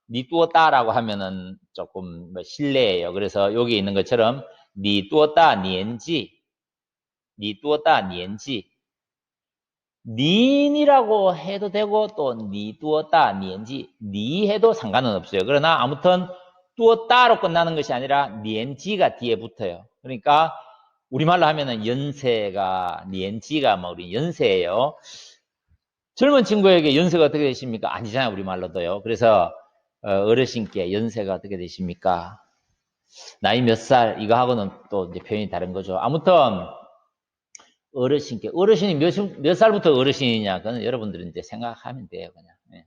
니 뚜었다라고 하면은 조금 뭐 실례예요. 그래서 여기 있는 것처럼 니 뚜었다 니엔지, 니 뚜었다 니엔지, 닌이라고 해도 되고 또 니 뚜었다 니엔지, 니 해도 상관은 없어요. 그러나 아무튼 뚜었다로 끝나는 것이 아니라 니엔지가 뒤에 붙어요. 그러니까 우리말로 하면은 연세가 니엔지가 뭐 우리 연세예요. 젊은 친구에게 연세가 어떻게 되십니까? 아니잖아요, 우리말로도요. 그래서 어르신께 연세가 어떻게 되십니까? 나이 몇 살 이거 하고는 또 이제 표현이 다른 거죠. 아무튼 어르신께 어르신이 몇 살부터 어르신이냐? 그건 여러분들은 이제 생각하면 돼요, 그냥. 예.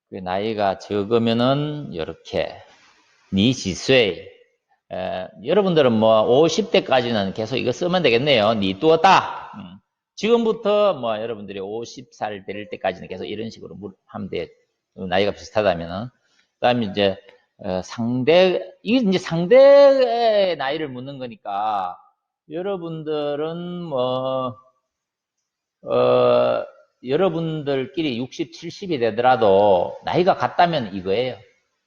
그 나이가 적으면은 이렇게 니 지쇠 여러분들은 뭐 50대까지는 계속 이거 쓰면 되겠네요. 니 뚜었다. 지금부터 뭐 여러분들이 50살 될 때까지는 계속 이런 식으로 하면 돼요. 나이가 비슷하다면은. 그다음에 이제 이게 이제 상대의 나이를 묻는 거니까 여러분들은 뭐 여러분들끼리 60, 70이 되더라도 나이가 같다면 이거예요.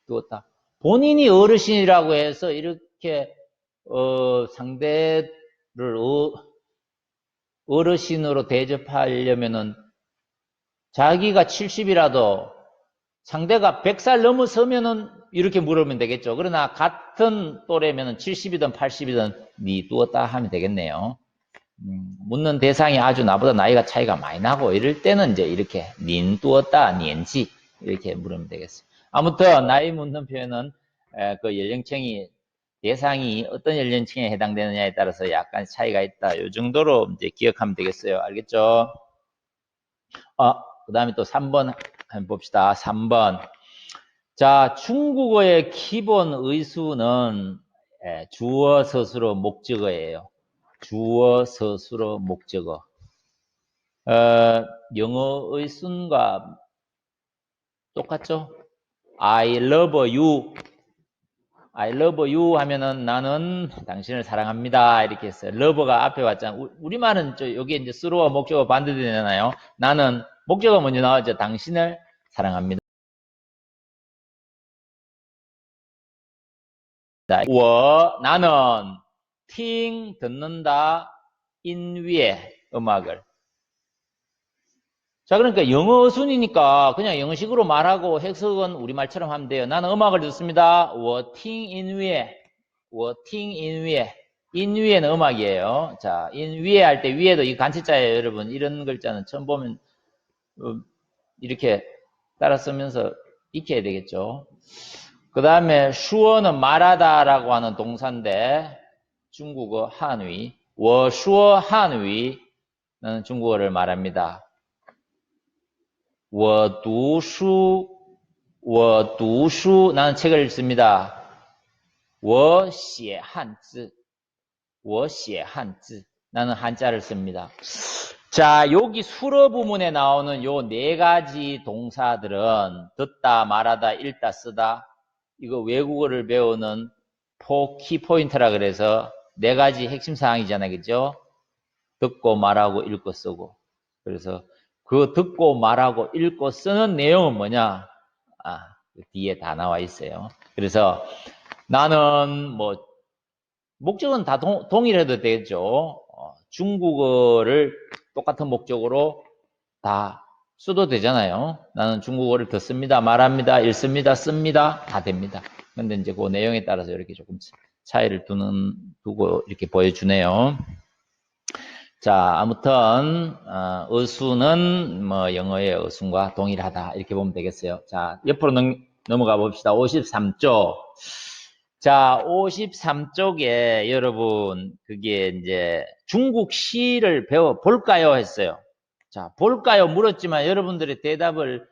뚜었다. 본인이 어르신이라고 해서 이렇게 상대를 어르신으로 대접하려면은 자기가 70이라도 상대가 100살 넘어서면은 이렇게 물으면 되겠죠. 그러나 같은 또래면은 70이든 80이든 니 뚜었다 하면 되겠네요. 묻는 대상이 아주 나보다 나이가 차이가 많이 나고 이럴 때는 이제 이렇게 닌 뚜었다 니엔지 이렇게 물으면 되겠어요. 아무튼 나이 묻는 표현은 그 연령층이 대상이 어떤 연령층에 해당되느냐에 따라서 약간 차이가 있다. 이 정도로 이제 기억하면 되겠어요. 알겠죠? 그 다음에 또 3번 한번 봅시다. 3번. 자, 중국어의 기본 의수는 주어, 서술어, 목적어예요. 주어, 서술어, 목적어. 영어의 순과 똑같죠? I love you. I love you 하면은 나는 당신을 사랑합니다. 이렇게 했어요. love가 앞에 왔잖아. 우리말은 여기에 이제 수로와 목적어 반대되잖아요. 나는 목적어 먼저 나왔죠. 당신을 사랑합니다. 나는 듣는다 인위의 음악을. 자, 그러니까 영어 순이니까 그냥 영어식으로 말하고 해석은 우리말처럼 하면 돼요. 나는 음악을 듣습니다. 我听音乐. 我听音乐. 인위에는 음악이에요. 자, 인위에 할 때 위에도 이 간체자예요, 여러분. 이런 글자는 처음 보면 이렇게 따라 쓰면서 익혀야 되겠죠. 그 다음에 슈어는 말하다라고 하는 동사인데 중국어 한위. 我说汉语는 중국어를 말합니다. 我读书 나는 책을 읽습니다. 我写汉字 나는 한자를 씁니다. 자, 여기 수러 부문에 나오는 요 네 가지 동사들은 듣다, 말하다, 읽다, 쓰다 이거 외국어를 배우는 키포인트라 그래서 네 가지 핵심 사항이잖아요. 그죠? 듣고 말하고 읽고 쓰고. 그래서 그 듣고 말하고 읽고 쓰는 내용은 뭐냐? 뒤에 다 나와 있어요. 그래서 나는 뭐 목적은 다 동일해도 되겠죠. 중국어를 똑같은 목적으로 다 써도 되잖아요. 나는 중국어를 듣습니다, 말합니다, 읽습니다, 씁니다. 다 됩니다. 근데 이제 그 내용에 따라서 이렇게 조금 차이를 두고 이렇게 보여주네요. 자, 아무튼 어수는 뭐 영어의 어순과 동일하다 이렇게 보면 되겠어요. 자, 옆으로 넘어가 봅시다. 53쪽. 자, 53쪽에 여러분 그게 이제 중국 시를 배워 볼까요 했어요. 자, 볼까요 물었지만 여러분들의 대답을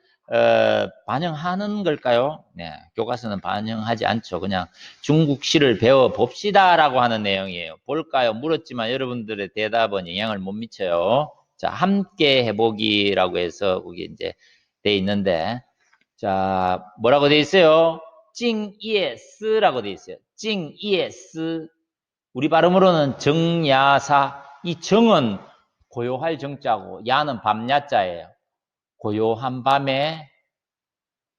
반영하는 걸까요? 네, 교과서는 반영하지 않죠. 그냥 중국 시를 배워 봅시다라고 하는 내용이에요. 볼까요 물었지만 여러분들의 대답은 영향을 못 미쳐요. 자, 함께 해보기라고 해서 그게 이제 돼 있는데, 자, 뭐라고 돼 있어요? 징예스라고 돼 있어요. 징예스. 우리 발음으로는 정야사. 이 정은 고요할 정자고 야는 밤야자예요. 고요한 밤에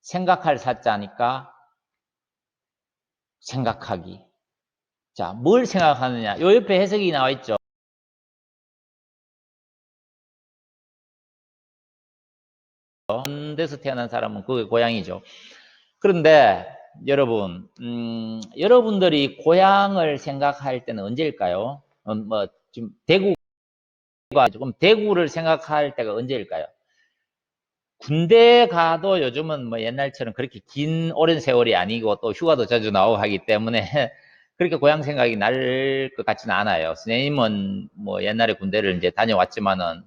생각할 사자니까 생각하기. 자, 뭘 생각하느냐? 요 옆에 해석이 나와 있죠. 먼 데서 태어난 사람은 그게 고향이죠. 그런데 여러분, 여러분들이 고향을 생각할 때는 언제일까요? 뭐, 지금 대구를 생각할 때가 언제일까요? 군대 가도 요즘은 뭐 옛날처럼 그렇게 오랜 세월이 아니고 또 휴가도 자주 나오고 하기 때문에 그렇게 고향 생각이 날 것 같지는 않아요. 선생님은 뭐 옛날에 군대를 이제 다녀왔지만은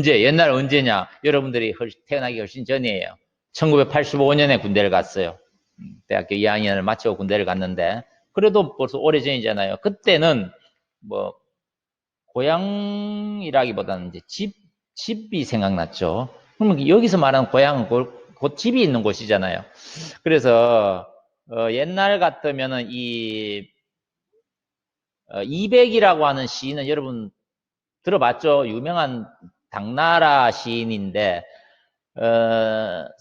옛날 언제냐? 여러분들이 태어나기 훨씬 전이에요. 1985년에 군대를 갔어요. 대학교 2학년을 마치고 군대를 갔는데 그래도 벌써 오래전이잖아요. 그때는 뭐 고향이라기보다는 이제 집이 생각났죠. 그러면 여기서 말하는 고향은 곧 집이 있는 곳이잖아요. 그래서 옛날 같으면은 이백이라고 하는 시인은 여러분 들어봤죠? 유명한 당나라 시인인데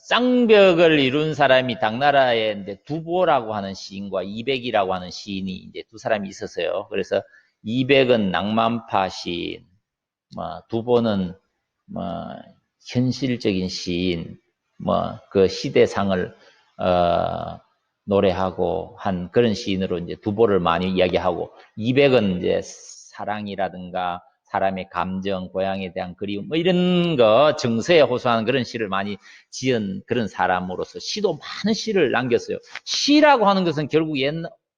쌍벽을 이룬 사람이 당나라의 이제 두보라고 하는 시인과 이백이라고 하는 시인이 이제 두 사람이 있었어요. 그래서 이백은 낭만파 시인, 두보는 뭐 현실적인 시인, 뭐 그 시대상을 노래하고 한 그런 시인으로 이제 두보를 많이 이야기하고, 이백은 이제 사랑이라든가 사람의 감정, 고향에 대한 그리움, 뭐 이런 거 정서에 호소하는 그런 시를 많이 지은 그런 사람으로서 시도 많은 시를 남겼어요. 시라고 하는 것은 결국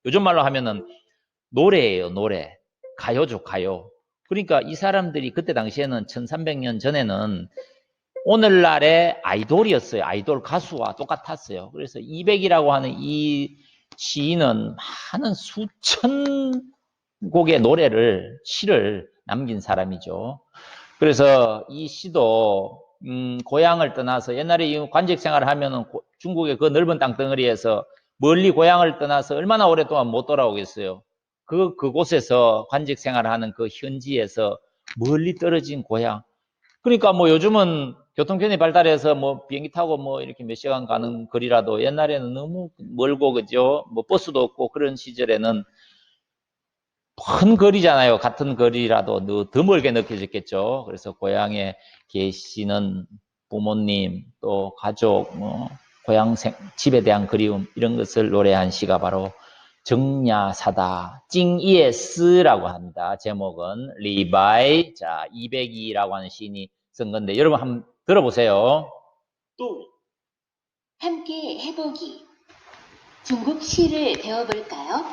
요즘 말로 하면은 노래예요, 노래. 가요죠, 가요. 그러니까 이 사람들이 그때 당시에는 1300년 전에는 오늘날의 아이돌이었어요. 아이돌 가수와 똑같았어요. 그래서 이백이라고 하는 이 시인은 많은 수천 곡의 시를 남긴 사람이죠. 그래서 이 시도 고향을 떠나서 옛날에 관직 생활을 하면은 중국의 그 넓은 땅덩어리에서 멀리 고향을 떠나서 얼마나 오랫동안 못 돌아오겠어요. 그곳에서 관직 생활을 하는 그 현지에서 멀리 떨어진 고향. 그러니까 뭐 요즘은 교통편이 발달해서 뭐 비행기 타고 뭐 이렇게 몇 시간 가는 거리라도 옛날에는 너무 멀고, 그죠? 뭐 버스도 없고 그런 시절에는 큰 거리잖아요. 같은 거리라도 더 멀게 느껴졌겠죠. 그래서 고향에 계시는 부모님, 또 가족, 집에 대한 그리움, 이런 것을 노래한 시가 바로 정야사다, 찡예스라고 합니다. 제목은 리바이, 자, 202라고 하는 시인이 쓴 건데, 여러분 한번 들어보세요. 度 함께 해보기. 중국 시를 배워볼까요?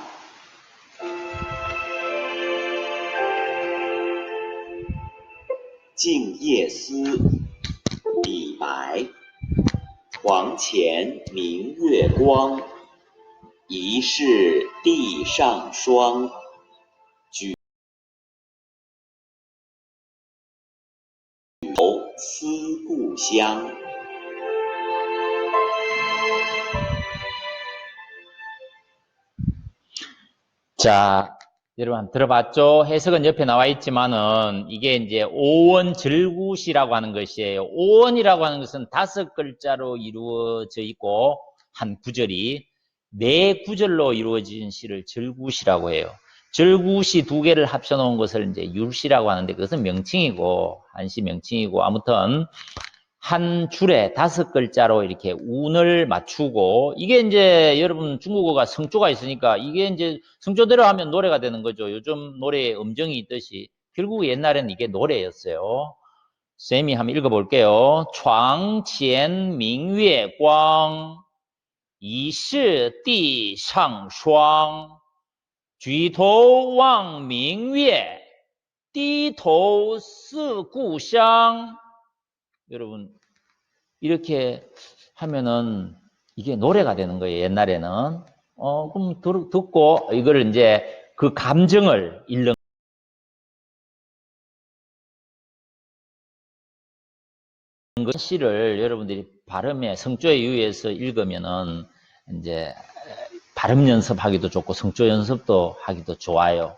静夜思，李白。床前明月光，疑是地上霜。举头思故乡。 자, 여러분 들어봤죠? 해석은 옆에 나와 있지만은 이게 이제 오원절구시라고 하는 것이에요. 오원이라고 하는 것은 5글자로 이루어져 있고 한 구절이 4구절로 이루어진 시를 절구시라고 해요. 절구시 2개를 합쳐놓은 것을 이제 율시라고 하는데, 그것은 명칭이고 한시 명칭이고, 아무튼 한 줄에 5글자로 이렇게 운을 맞추고, 이게 이제 여러분 중국어가 성조가 있으니까 이게 이제 성조대로 하면 노래가 되는 거죠. 요즘 노래에 음정이 있듯이 결국 옛날에는 이게 노래였어요. 쌤이 한번 읽어볼게요. 床前明月光，疑是地上霜。举头望明月，低头思故乡。 여러분 이렇게 하면은 이게 노래가 되는 거예요. 옛날에는. 그럼 듣고 이거를 이제 그 감정을 읽는 시를 여러분들이 발음에 성조에 유의해서 읽으면은 이제 발음 연습하기도 좋고 성조 연습도 하기도 좋아요.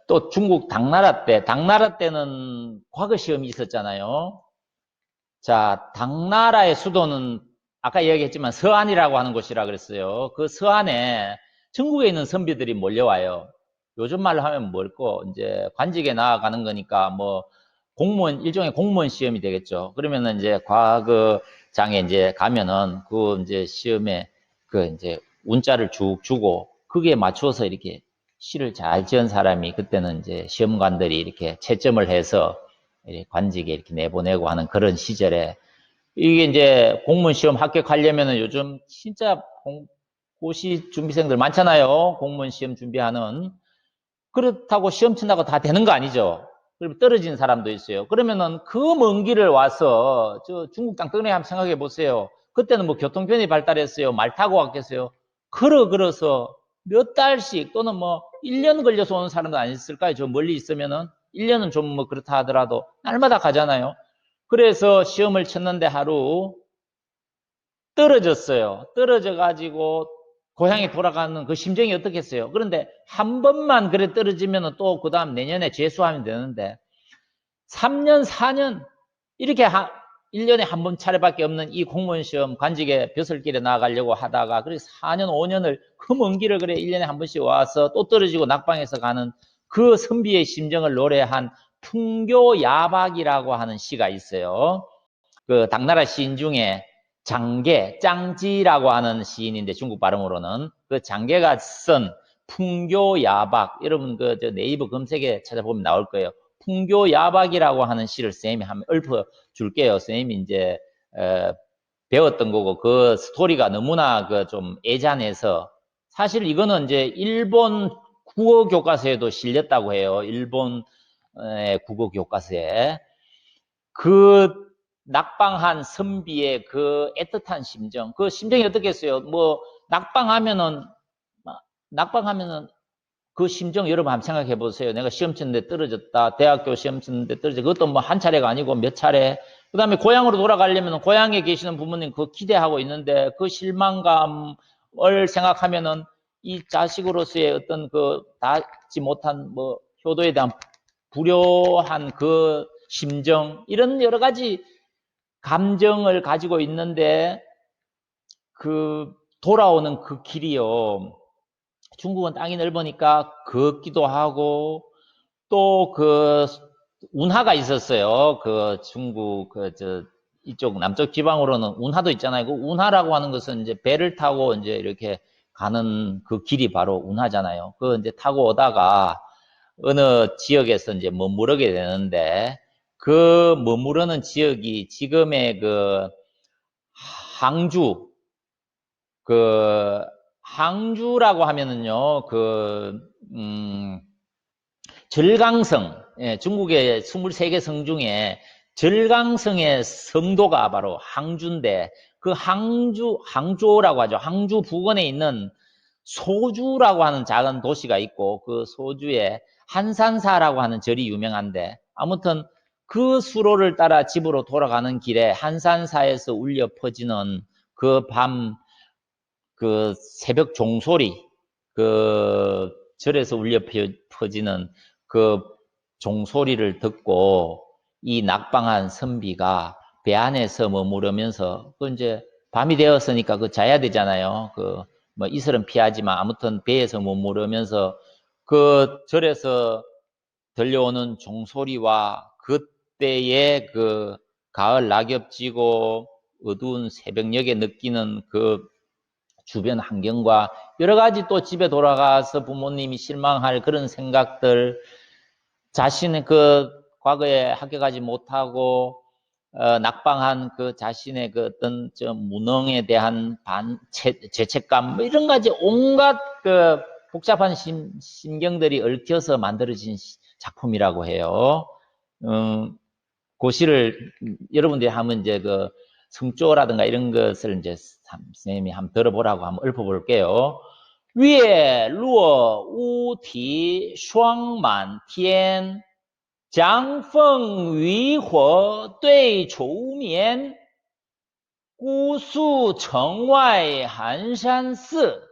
또 중국 당나라 때는 과거 시험이 있었잖아요. 자, 당나라의 수도는 아까 이야기했지만 서안이라고 하는 곳이라 그랬어요. 그 서안에 전국에 있는 선비들이 몰려와요. 요즘 말로 하면 뭘까? 이제 관직에 나아가는 거니까 뭐 공무원, 일종의 공무원 시험이 되겠죠. 그러면은 이제 과거장에 이제 가면은 그 이제 시험에 그 이제 운자를 쭉 주고 거기에 맞춰서 이렇게 시를 잘 지은 사람이 그때는 이제 시험관들이 이렇게 채점을 해서 이렇게 관직에 이렇게 내보내고 하는 그런 시절에 이게 이제 공무원 시험 합격하려면은 요즘 진짜 고시 준비생들 많잖아요. 공무원 시험 준비하는. 그렇다고 시험 친다고 다 되는 거 아니죠. 그러면 떨어진 사람도 있어요. 그러면은 그 먼 길을 와서 저 중국 땅 떠내 한번 생각해 보세요. 그때는 뭐 교통편이 발달했어요. 말 타고 왔겠어요. 걸어서 몇 달씩 또는 뭐 1년 걸려서 오는 사람도 아니었을까요? 저 멀리 있으면은 1년은 좀 뭐 그렇다 하더라도 날마다 가잖아요. 그래서 시험을 쳤는데 하루 떨어졌어요. 떨어져가지고 고향에 돌아가는 그 심정이 어떻겠어요? 그런데 한 번만 그래 떨어지면 또 그 다음 내년에 재수하면 되는데 3년, 4년 이렇게 1년에 한 번 차례밖에 없는 이 공무원 시험 관직에 벼슬길에 나가려고 하다가 그래서 4년, 5년을 그 먼 길을 그래 1년에 한 번씩 와서 또 떨어지고 낙방해서 가는 그 선비의 심정을 노래한 풍교야박이라고 하는 시가 있어요. 그 당나라 시인 중에 장계, 짱지라고 하는 시인인데 중국 발음으로는 그 장계가 쓴 풍교야박, 여러분 그 저 네이버 검색에 찾아보면 나올 거예요. 풍교야박이라고 하는 시를 선생님이 한번 읊어 줄게요. 선생님이 이제 배웠던 거고 그 스토리가 너무나 그 좀 애잔해서 사실 이거는 이제 일본 국어 교과서에도 실렸다고 해요. 일본 국어 교과서에 그 낙방한 선비의 그 애틋한 심정, 그 심정이 어떻겠어요? 뭐 낙방하면은 그 심정 여러분 한번 생각해 보세요. 내가 시험 치는데 떨어졌다. 대학교 시험 치는데 떨어졌다. 그것도 뭐 한 차례가 아니고 몇 차례. 그 다음에 고향으로 돌아가려면 고향에 계시는 부모님 그거 기대하고 있는데 그 실망감을 생각하면은 이 자식으로서의 어떤 그 닿지 못한 뭐 효도에 대한 불효한 그 심정, 이런 여러 가지 감정을 가지고 있는데 그 돌아오는 그 길이요. 중국은 땅이 넓으니까 걷기도 하고 또 그 운하가 있었어요. 그 중국 이쪽 남쪽 지방으로는 운하도 있잖아요. 그 운하라고 하는 것은 이제 배를 타고 이제 이렇게 가는 그 길이 바로 운하잖아요. 그 이제 타고 오다가 어느 지역에서 이제 머무르게 되는데 그 머무르는 지역이 지금의 그 항주, 그 항주라고 하면은요, 절강성, 예, 중국의 23개 성 중에 절강성의 성도가 바로 항주인데 그 항조라고 하죠. 항주 부근에 있는 소주라고 하는 작은 도시가 있고 그 소주에 한산사라고 하는 절이 유명한데 아무튼 그 수로를 따라 집으로 돌아가는 길에 한산사에서 울려 퍼지는 그 그 새벽 종소리, 그 절에서 울려 퍼지는 그 종소리를 듣고 이 낙방한 선비가 배 안에서 머무르면서 그 이제 밤이 되었으니까 그 자야 되잖아요. 그 뭐 이슬은 피하지만 아무튼 배에서 머무르면서 그 절에서 들려오는 종소리와 그때의 그 가을 낙엽 지고 어두운 새벽녘에 느끼는 그 주변 환경과 여러 가지 또 집에 돌아가서 부모님이 실망할 그런 생각들, 자신의 그 과거에 합격하지 못하고 낙방한 그 자신의 그 어떤 무능에 대한 죄책감, 뭐 이런 가지 온갖 그 복잡한 심경들이 얽혀서 만들어진 작품이라고 해요. 그 시를 여러분들이 하면 이제 그 성조라든가 이런 것을 이제 선생님이 한번 들어보라고 한번 읊어볼게요. 月落乌啼霜满天，江枫渔火对愁眠。姑苏城外寒山寺，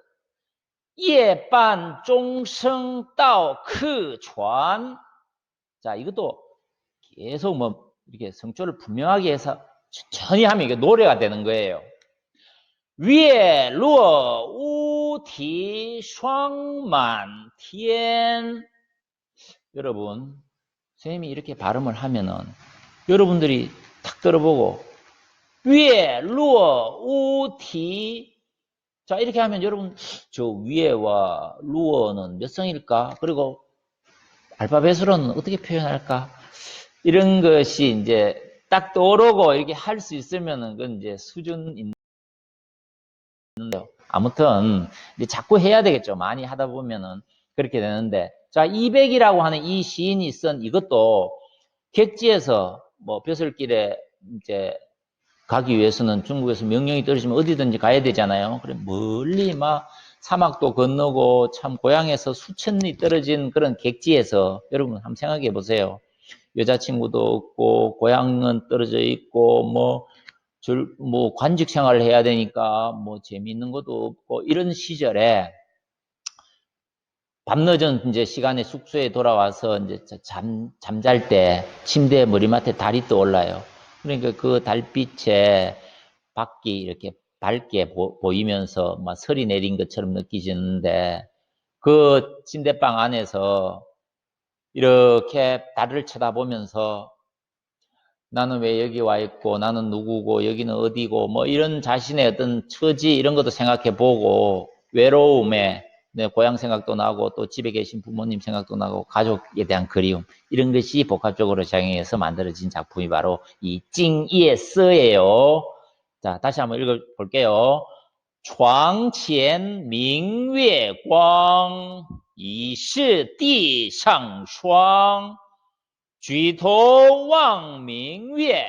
夜半钟声到客船. 자, 이것도 계속 뭐 이렇게 성조를 분명하게 해서 천천히 하면 이게 노래가 되는 거예요. 月落乌啼霜满天. 여러분, 선생님이 이렇게 발음을 하면은 여러분들이 탁 들어보고 위에 루어 우티 자 이렇게 하면 여러분 저 위에와 루어는 몇 성일까? 그리고 알파벳으로는 어떻게 표현할까? 이런 것이 이제 딱 떠오르고 이렇게 할 수 있으면은 그건 이제 수준 있는데요. 아무튼 이제 자꾸 해야 되겠죠. 많이 하다 보면은 그렇게 되는데 자 200이라고 하는 이 시인이 쓴 이것도 객지에서 뭐 벼슬길에 이제 가기 위해서는 중국에서 명령이 떨어지면 어디든지 가야 되잖아요. 그래 멀리 막 사막도 건너고 참 고향에서 수천 리 떨어진 그런 객지에서 여러분 한번 생각해 보세요. 여자친구도 없고 고향은 떨어져 있고 뭐 관직 생활을 해야 되니까 뭐 재미있는 것도 없고 이런 시절에 밤늦은 이제 시간에 숙소에 돌아와서 이제 잠잘 때 침대 머리맡에 달이 떠올라요. 그러니까 그 달빛에 밖이 이렇게 밝게 보이면서 막 설이 내린 것처럼 느끼지는데 그 침대방 안에서 이렇게 달을 쳐다보면서 나는 왜 여기 와 있고 나는 누구고 여기는 어디고 뭐 이런 자신의 어떤 처지 이런 것도 생각해 보고 외로움에 내 고향 생각도 나고 또 집에 계신 부모님 생각도 나고 가족에 대한 그리움 이런 것이 복합적으로 작용해서 만들어진 작품이 바로 이 징예서예요. 자 다시 한번 읽어볼게요. 床前明月光，疑是地上霜。举头望明月，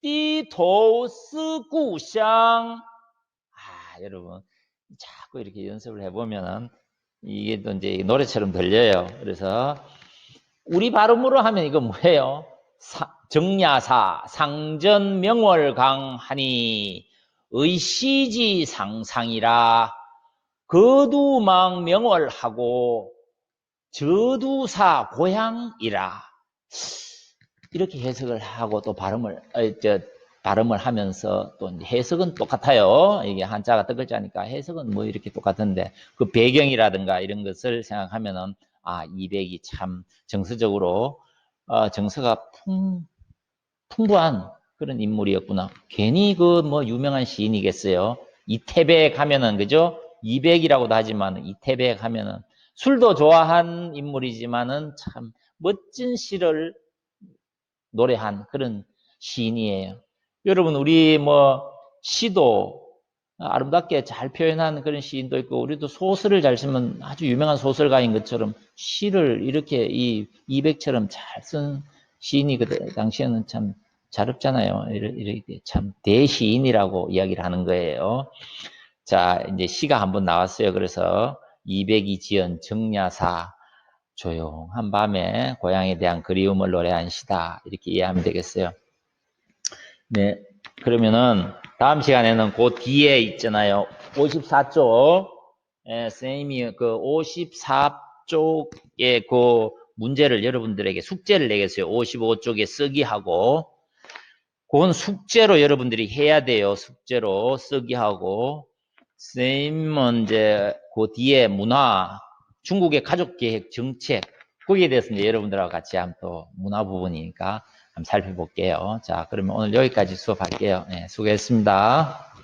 低头思故乡。 여러분 자꾸 이렇게 연습을 해보면 이게 또 이제 노래처럼 들려요. 그래서 우리 발음으로 하면 이거 뭐예요? 정야사 상전명월강하니 의시지상상이라 거두망 명월하고 저두사 고향이라 이렇게 해석을 하고 또 발음을 하면서 또 해석은 똑같아요. 이게 한자가 뜻글자니까 해석은 뭐 이렇게 똑같은데 그 배경이라든가 이런 것을 생각하면은 200이 참 정서적으로 정서가 풍부한 그런 인물이었구나. 괜히 그 뭐 유명한 시인이겠어요. 이태백 하면은 그죠? 200이라고도 하지만 이태백 하면은 술도 좋아한 인물이지만은 참 멋진 시를 노래한 그런 시인이에요. 여러분 우리 뭐 시도 아름답게 잘 표현한 그런 시인도 있고 우리도 소설을 잘 쓰면 아주 유명한 소설가인 것처럼 시를 이렇게 이 이백처럼 잘 쓴 시인이 그 당시에는 참 잘 없잖아요. 이렇게 참 대시인이라고 이야기를 하는 거예요. 자 이제 시가 한번 나왔어요. 그래서 200이 지은 정야사 조용한 밤에 고향에 대한 그리움을 노래한 시다. 이렇게 이해하면 되겠어요. 네. 그러면은 다음 시간에는 그 뒤에 있잖아요. 54쪽. 예, 선생님이 그 54쪽의 그 문제를 여러분들에게 숙제를 내겠어요. 55쪽에 쓰기하고. 그건 숙제로 여러분들이 해야 돼요. 숙제로 쓰기하고. 선생님은 이제 그 뒤에 문화, 중국의 가족계획 정책, 거기에 대해서 이제 여러분들하고 같이 한번 또 문화 부분이니까 한번 살펴볼게요. 자, 그러면 오늘 여기까지 수업할게요. 네, 수고했습니다.